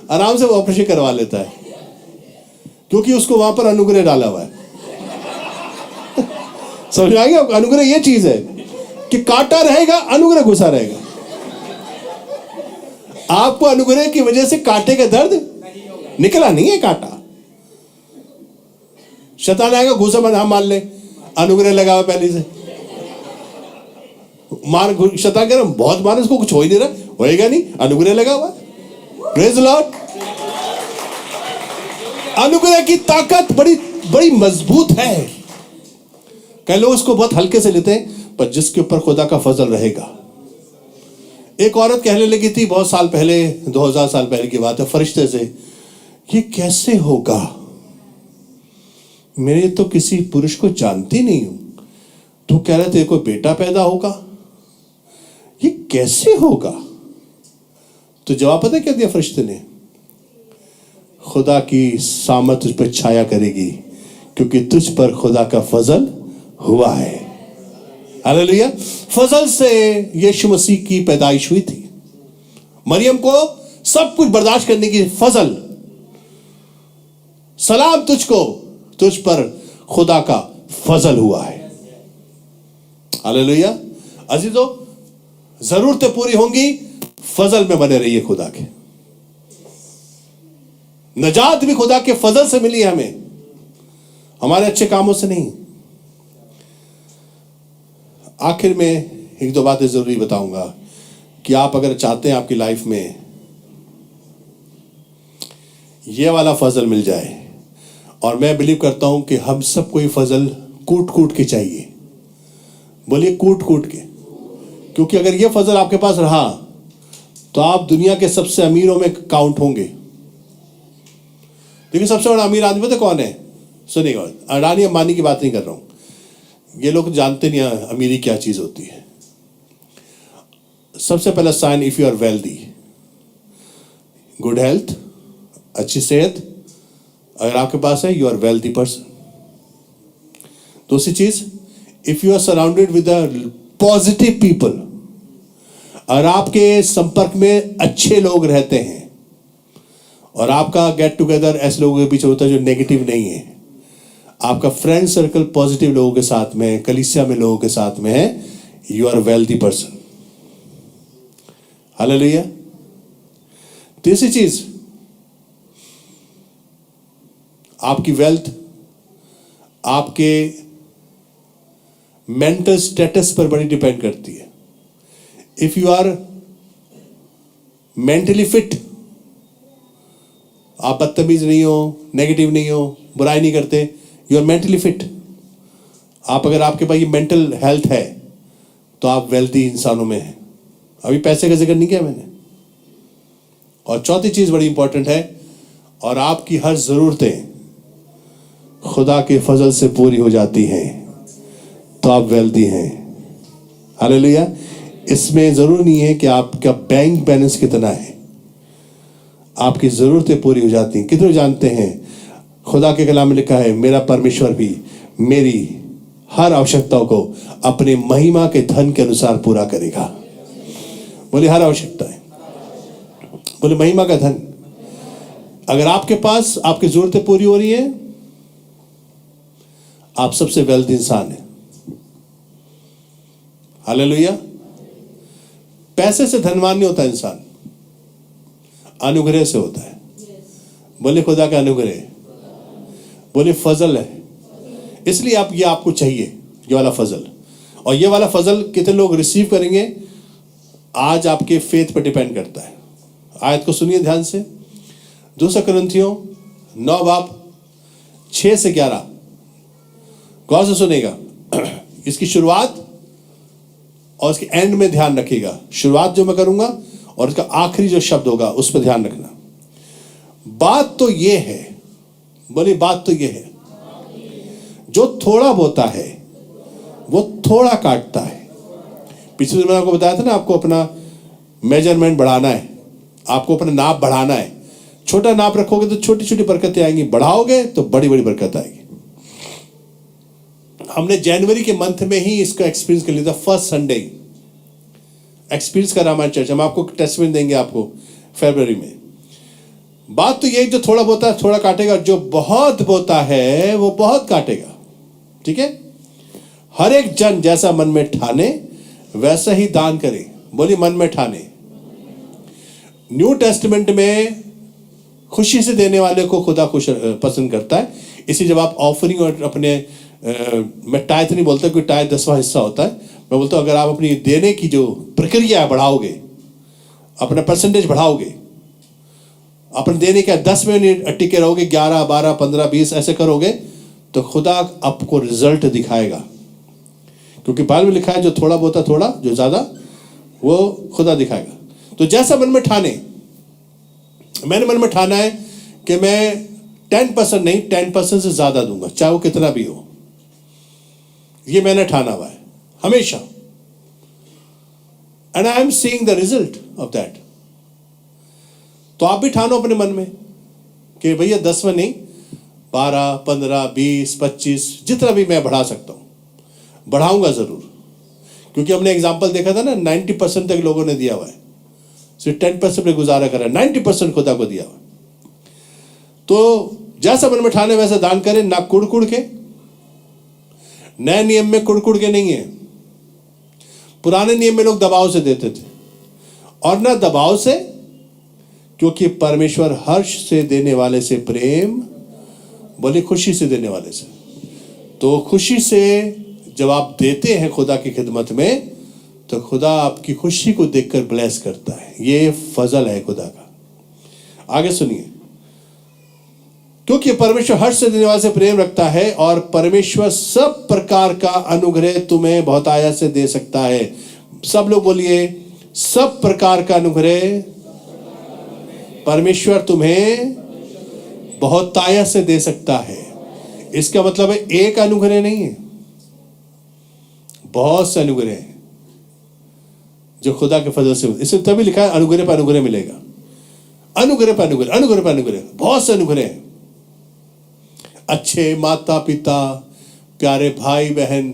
आराम से वो ऑपरेशन करवा लेता है, क्योंकि उसको वहां पर अनुग्रह डाला हुआ है। समझ में आ गया? अनुग्रह ये चीज है कि कांटा रहेगा, अनुग्रह घुसा रहेगा। आपको अनुग्रह की वजह से कांटे का दर्द निकला नहीं है। कांटा शैतान आएगा, घुसा बना, मान ले अनुग्रह लगा हुआ पहले से, मार, शैतान कह रहा बहुत मार, इसको कुछ हो ही नहीं रहा, होएगा नहीं, अनुग्रह लगा हुआ। Praise the Lord. अनुग्रह की ताकत बड़ी बड़ी मजबूत है। कई लोग उसको बहुत हल्के से लेते हैं, पर जिसके ऊपर खुदा का फजल रहेगा। एक औरत कहने लगी थी बहुत साल पहले, 2000 साल पहले की बात है, फरिश्ते से, ये कैसे होगा, मेरे तो किसी पुरुष को जानती नहीं हूं, तू कह रहे थे कोई बेटा पैदा होगा, ये कैसे होगा। तो जवाब पता क्या दिया फरिश्ते ने, खुदा की सामत तुझ पर छाया करेगी, क्योंकि तुझ पर खुदा का फजल हुआ है। हालेलुया। फजल से यीशु मसीह की पैदाइश हुई थी। मरियम को सब कुछ बर्दाश्त करने की फजल, सलाम तुझको, तुझ पर खुदा का फजल हुआ है। हालेलुया। अजीजों, जरूरतें पूरी होंगी, फजल में बने रहिए खुदा के। नजात भी खुदा के फजल से मिली है हमें, हमारे अच्छे कामों से नहीं। आखिर में एक दो बातें जरूरी बताऊंगा कि आप अगर चाहते हैं आपकी लाइफ में ये वाला फजल मिल जाए, और मैं बिलीव करता हूं कि हम सबको ये फजल कूट कूट के चाहिए। बोलिए कूट कूट के, क्योंकि अगर ये फजल आपके पास रहा तो आप दुनिया के सबसे अमीरों में काउंट होंगे। देखिए सबसे बड़ा अमीर आदमी पता कौन है? सुनिएगा, अडानी अंबानी की बात नहीं कर रहा हूं, ये लोग जानते नहीं अमीरी क्या चीज होती है। सबसे पहला sign, if you are wealthy, good health, अच्छी सेहत अगर आपके पास है, यू आर वेल्दी पर्सन। दूसरी चीज, if you are surrounded with positive people, और आपके संपर्क में अच्छे लोग रहते हैं, और आपका गेट टुगेदर ऐसे लोगों के बीच होता है जो नेगेटिव नहीं है, आपका फ्रेंड सर्कल पॉजिटिव लोगों के साथ में, कलीसिया में लोगों के साथ में है, you are wealthy person. Hallelujah. तीसरी चीज, आपकी वेल्थ आपके मेंटल स्टेटस पर बड़ी डिपेंड करती है। If you are mentally fit, आप बदतमीज नहीं हो, नेगेटिव नहीं हो, बुराई नहीं करते, यू आर मेंटली फिट। आप अगर आपके पास ये मेंटल हेल्थ है तो आप वेल्दी इंसानों में हैं। अभी पैसे का जिक्र नहीं किया मैंने। और चौथी चीज बड़ी इंपॉर्टेंट है, और आपकी हर जरूरतें खुदा के फजल से पूरी हो जाती हैं तो आप वेल्दी हैं। हालेलुया। इसमें जरूर नहीं है कि आपका बैंक बैलेंस कितना है, आपकी जरूरतें पूरी हो जाती हैं। कितने जानते हैं खुदा के कलाम में लिखा है, मेरा परमेश्वर भी मेरी हर आवश्यकताओं को अपने महिमा के धन के अनुसार पूरा करेगा। बोले हर आवश्यकता है, बोले महिमा का धन। अगर आपके पास आपकी जरूरतें पूरी हो रही है, आप सबसे वेल्दी इंसान है। हालेलुया। पैसे से धनवान नहीं होता इंसान, अनुग्रह से होता है। बोले खुदा का अनुग्रह, बोले फजल है। इसलिए आप ये आपको चाहिए ये वाला फजल। और ये वाला फजल कितने लोग रिसीव करेंगे आज आपके फेथ पर डिपेंड करता है। आयत को सुनिए ध्यान से, 2 कुरिन्थियों 9 बाब 6 से 11, गौर से सुनेगा। इसकी शुरुआत और इसके एंड में ध्यान रखिएगा। शुरुआत जो मैं करूंगा और इसका आखिरी जो शब्द होगा उस पर ध्यान रखना। बात तो ये है, बोली बात तो ये है, जो थोड़ा बोता है वो थोड़ा काटता है। पिछले दिन मैंने आपको बताया था ना, आपको अपना मेजरमेंट बढ़ाना है, आपको अपना नाप बढ़ाना है। छोटा नाप रखोगे तो छोटी छोटी बरकतें आएंगी, बढ़ाओगे तो बड़ी बड़ी बरकत आएगी। हमने जनवरी के मंथ में ही इसका एक्सपीरियंस कर लिया था। फर्स्ट संडे एक्सपीरियंस करा हमारी चर्च। हम आपको टेस्टमेंट देंगे आपको फरवरी में। बात तो ये, जो थोड़ा बोता है थोड़ा काटेगा, जो बहुत बोता है वो बहुत काटेगा। ठीक है। हर एक जन जैसा मन में ठाने वैसा ही दान करे। बोलिए मन में ठाने। न्यू टेस्टमेंट में खुशी से देने वाले को खुदा खुश पसंद करता है। इसलिए जब आप ऑफरिंग और अपने मैं टाइथ नहीं बोलता, क्योंकि टाइथ 10वां हिस्सा होता है। मैं बोलता हूं अगर आप अपनी देने की जो प्रक्रिया बढ़ाओगे, अपना परसेंटेज बढ़ाओगे, अपन देने का 10 में नहीं टिके रहोगे, 11, 12, 15, 20 ऐसे करोगे तो खुदा आपको रिजल्ट दिखाएगा। क्योंकि बाइबल में लिखा है जो थोड़ा बोता थोड़ा, जो ज्यादा वो खुदा दिखाएगा। तो जैसा मन में ठाने, मैंने मन में ठाना है कि मैं 10% नहीं 10% से ज्यादा दूंगा, चाहे वो कितना भी हो। ये मैंने ठाना हुआ है हमेशा, and I am seeing the result of that. तो आप भी ठानो अपने मन में कि भैया 10 में नहीं, 12, 15, 20, 25 जितना भी मैं बढ़ा सकता हूं, बढ़ाऊंगा जरूर। क्योंकि हमने एग्जाम्पल देखा था ना, 90% तक लोगों ने दिया हुआ है, सिर्फ 10% पे गुजारा करा, 90% खुदा को दिया हुआ। तो जैसा मन में ठाने वैसा दान करें, ना कुड़ के। नए नियम में कुड़ के नहीं है। पुराने नियम में लोग दबाव से देते थे, और ना दबाव से, क्योंकि परमेश्वर हर्ष से देने वाले से प्रेम, बोले खुशी से देने वाले से। तो खुशी से जब आप देते हैं खुदा की खिदमत में, तो खुदा आपकी खुशी को देखकर ब्लेस करता है। ये फजल है खुदा का। आगे सुनिए, क्योंकि परमेश्वर हर्ष से देने वाले से प्रेम रखता है, और परमेश्वर सब प्रकार का अनुग्रह तुम्हें बहुतायत से दे सकता है। सब लोग बोलिए, सब प्रकार का अनुग्रह परमेश्वर तुम्हें बहुतायत से दे सकता है। इसका मतलब है एक अनुग्रह नहीं है, बहुत से अनुग्रह हैं जो खुदा के फजल से। इसमें तभी लिखा है अनुग्रह पर अनुग्रह मिलेगा, अनुग्रह पर अनुग्रह, अनुग्रह पर अनुग्रह, बहुत से अनुग्रह हैं। अच्छे माता पिता, प्यारे भाई बहन,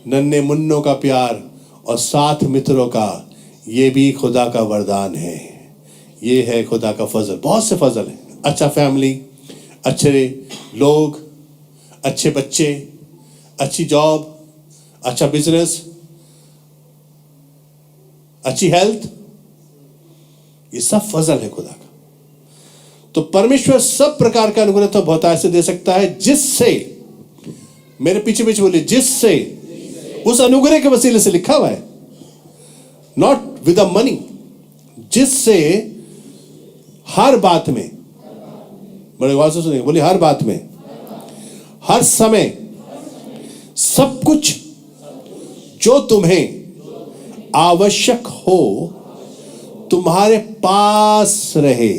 नन्हे मुन्नों का प्यार और साथ मित्रों का, ये भी खुदा का वरदान है। ये है खुदा का फजल, बहुत से फजल है। अच्छा फैमिली, अच्छे लोग, अच्छे बच्चे, अच्छी जॉब, अच्छा बिजनेस, अच्छी हेल्थ, ये सब फजल है खुदा का। तो परमेश्वर सब प्रकार का अनुग्रह तो बहुतायत से दे सकता है, जिससे, मेरे पीछे पीछे बोलिए, जिससे, उस अनुग्रह के वसीले से लिखा हुआ है, नॉट विद द मनी, जिससे हर बात में, बड़े आवाज से सुनिए, बोलिए हर बात में, हर समय, सब कुछ जो तुम्हें आवश्यक हो तुम्हारे पास रहे,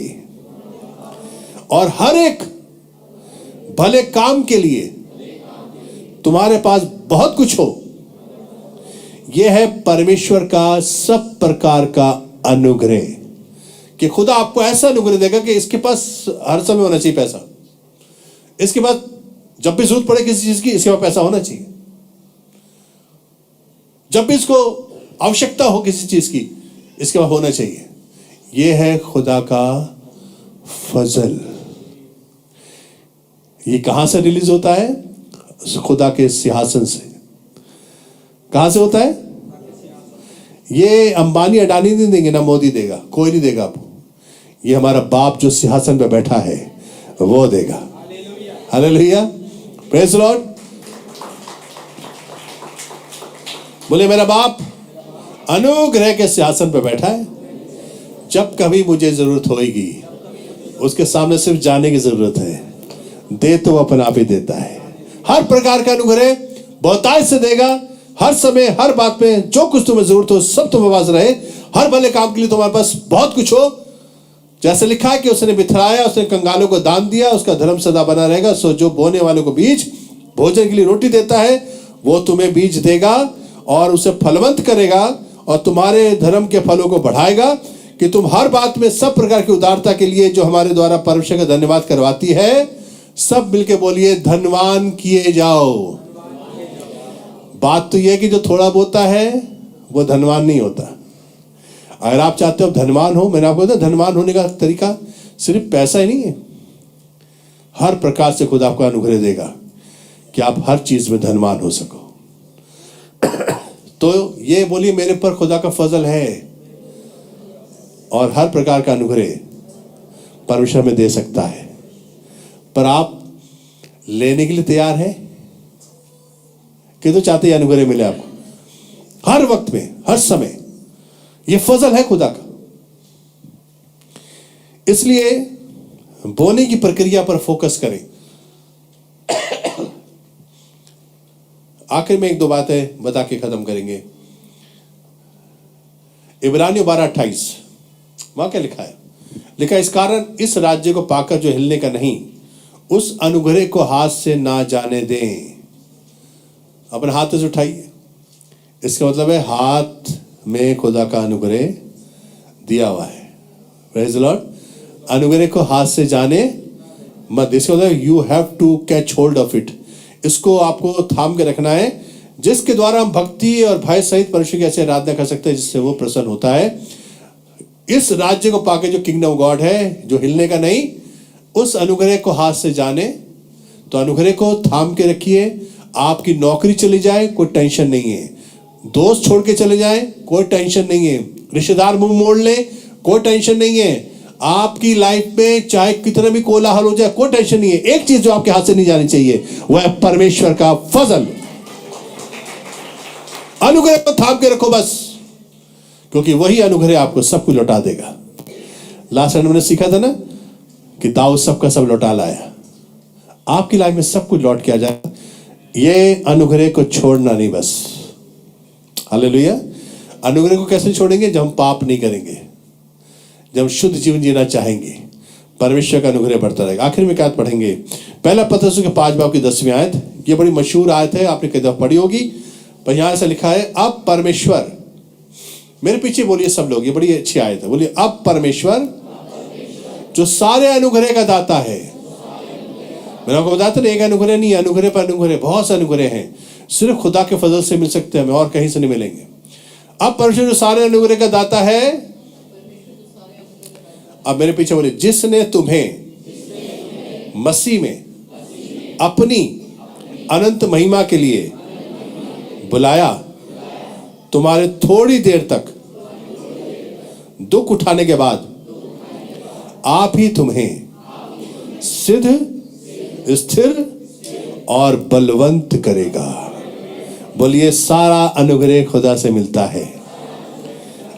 और हर एक भले काम के लिए तुम्हारे पास बहुत कुछ हो। यह है परमेश्वर का सब प्रकार का अनुग्रह, कि खुदा आपको ऐसा अनुग्रह देगा कि इसके पास हर समय होना चाहिए पैसा, इसके पास जब भी जरूरत पड़े किसी चीज की, इसके पास पैसा होना चाहिए। जब भी इसको आवश्यकता हो किसी चीज की, इसके पास होना चाहिए। यह है खुदा का फजल। ये कहां से रिलीज होता है? खुदा के सिंहासन से। कहां से होता है? ये अंबानी अडानी नहीं देंगे, ना मोदी देगा, कोई नहीं देगा आपको। ये हमारा बाप जो सिंहासन पे बैठा है वो देगा। Hallelujah, praise Lord. बोले मेरा बाप अनुग्रह के सिंहासन पे बैठा है, जब कभी मुझे जरूरत होगी उसके सामने सिर्फ जाने की जरूरत है, दे तो वो अपने आप ही देता है। हर प्रकार का अनुग्रह बहुतायत से देगा, हर समय हर बात में जो कुछ तुम्हें जरूरत हो सब तुम्हारे पास रहे, हर भले काम के लिए तुम्हारे पास बहुत कुछ हो। जैसे लिखा है कि उसने बिथराया, उसने कंगालों को दान दिया, उसका धर्म सदा बना रहेगा। सो जो बोने वालों को बीज, भोजन के लिए रोटी देता है, वो तुम्हें बीज देगा और उसे फलवंत करेगा और तुम्हारे धर्म के फलों को बढ़ाएगा, कि तुम हर बात में सब प्रकार की उदारता के लिए जो हमारे द्वारा परमेश्वर का धन्यवाद करवाती है, सब मिलके बोलिए धनवान किए जाओ। बात तो यह है कि जो थोड़ा बोता है वो धनवान नहीं होता। अगर आप चाहते हो धनवान हो, मैंने आपको बताया धनवान होने का तरीका सिर्फ पैसा ही नहीं है, हर प्रकार से खुदा आपको अनुग्रह देगा कि आप हर चीज में धनवान हो सको। तो ये बोलिए मेरे पर खुदा का फजल है, और हर प्रकार का अनुग्रह परमेश्वर में दे सकता है, पर आप लेने के लिए तैयार हैं कि तो चाहते हैं अनुग्रह मिले आपको हर वक्त में, हर समय। ये फजल है खुदा का। इसलिए बोने की प्रक्रिया पर फोकस करें। आखिर में एक दो बातें बता के खत्म करेंगे। इब्रानियों 12:28 वहां क्या लिखा है? लिखा है, इस कारण इस राज्य को पाकर जो हिलने का नहीं, उस अनुग्रह को हाथ से ना जाने दें। अपने हाथ से उठाइए। इसका मतलब है हाथ में खुदा का अनुग्रह दिया हुआ है। Praise the Lord. अनुग्रह को हाथ से जाने मत। इसका मतलब you have to catch hold of it. इसको आपको थाम के रखना है, जिसके द्वारा हम भक्ति और भय सहित परमेश्वर की ऐसे आराधना कर सकते हैं जिससे वो प्रसन्न होता है। इस राज्य को पाके जो किंगडम ऑफ गॉड है, जो हिलने का नहीं, उस अनुग्रह को हाथ से जाने। तो अनुग्रह को थाम के रखिए। आपकी नौकरी चली जाए कोई टेंशन नहीं है, दोस्त छोड़ के चले जाए कोई टेंशन नहीं है, रिश्तेदार मुंह मोड़ ले कोई टेंशन नहीं है, आपकी लाइफ में चाहे कितना भी कोलाहल हो जाए कोई टेंशन नहीं है। एक चीज जो आपके हाथ से नहीं जानी चाहिए वह है परमेश्वर का फजल। अनुग्रह को थाम के रखो बस, क्योंकि वही अनुग्रह आपको सब कुछ लौटा देगा। लास्ट टाइम हमने सीखा था ना कि दाऊद सबका सब लौटा लाया। आपकी लाइफ में सब कुछ लौट के आ जाए, ये अनुग्रह को छोड़ना नहीं बस। हालेलुया। अनुग्रह को कैसे छोड़ेंगे? जब हम पाप नहीं करेंगे, जब हम शुद्ध जीवन जीना चाहेंगे, परमेश्वर का अनुग्रह बढ़ता रहेगा। आखिर में क्या पढ़ेंगे? पहला पतरस के 5 बाब की 10वीं आयत। ये बड़ी मशहूर आयत है, आपने कई दफा पढ़ी होगी। पर यहां से लिखा है, अब परमेश्वर, मेरे पीछे बोलिए सब लोग, ये बड़ी अच्छी आयत है, बोलिए अब परमेश्वर जो सारे अनुग्रह का दाता है। मैंने आपको बताया था ना, एक अनुग्रह नहीं, अनुग्रह पर अनुग्रह, बहुत से अनुग्रह हैं, सिर्फ खुदा के फजल से मिल सकते हैं, हमें और कहीं से नहीं मिलेंगे। अब परमेश्वर जो सारे अनुग्रह का दाता है, अब मेरे पीछे बोलिए, जिसने तुम्हें मसीह में अपनी अनंत महिमा के लिए बुलाया, तुम्हारे थोड़ी देर तक दुख उठाने के बाद आप ही तुम्हें सिद्ध, स्थिर और बलवंत करेगा। बोलिए, सारा अनुग्रह खुदा से मिलता है।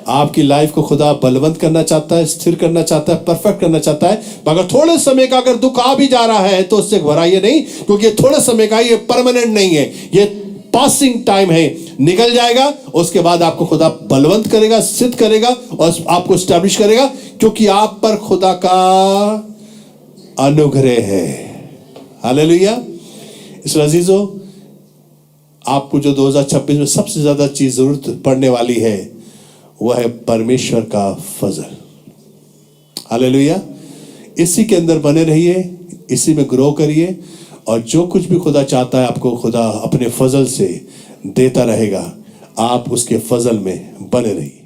आपकी लाइफ को खुदा बलवंत करना चाहता है, स्थिर करना चाहता है, परफेक्ट करना चाहता है। मगर थोड़े समय का अगर दुख आ भी जा रहा है तो उससे घबराइए नहीं, क्योंकि ये थोड़े समय का, ये परमानेंट नहीं है, ये पासिंग टाइम है, निकल जाएगा। उसके बाद आपको खुदा बलवंत करेगा, सिद्ध करेगा और आपको स्टैब्लिश करेगा, क्योंकि आप पर खुदा का अनुग्रह है। हालेलुया। इसलिए अजीजों, आपको जो 2026 में सबसे ज्यादा चीज जरूरत पड़ने वाली है वह है परमेश्वर का फजल। हालेलुया। इसी के अंदर बने रहिए, इसी में ग्रो करिए, और जो कुछ भी खुदा चाहता है आपको खुदा अपने फजल से देता रहेगा। आप उसके फजल में बने रहिए।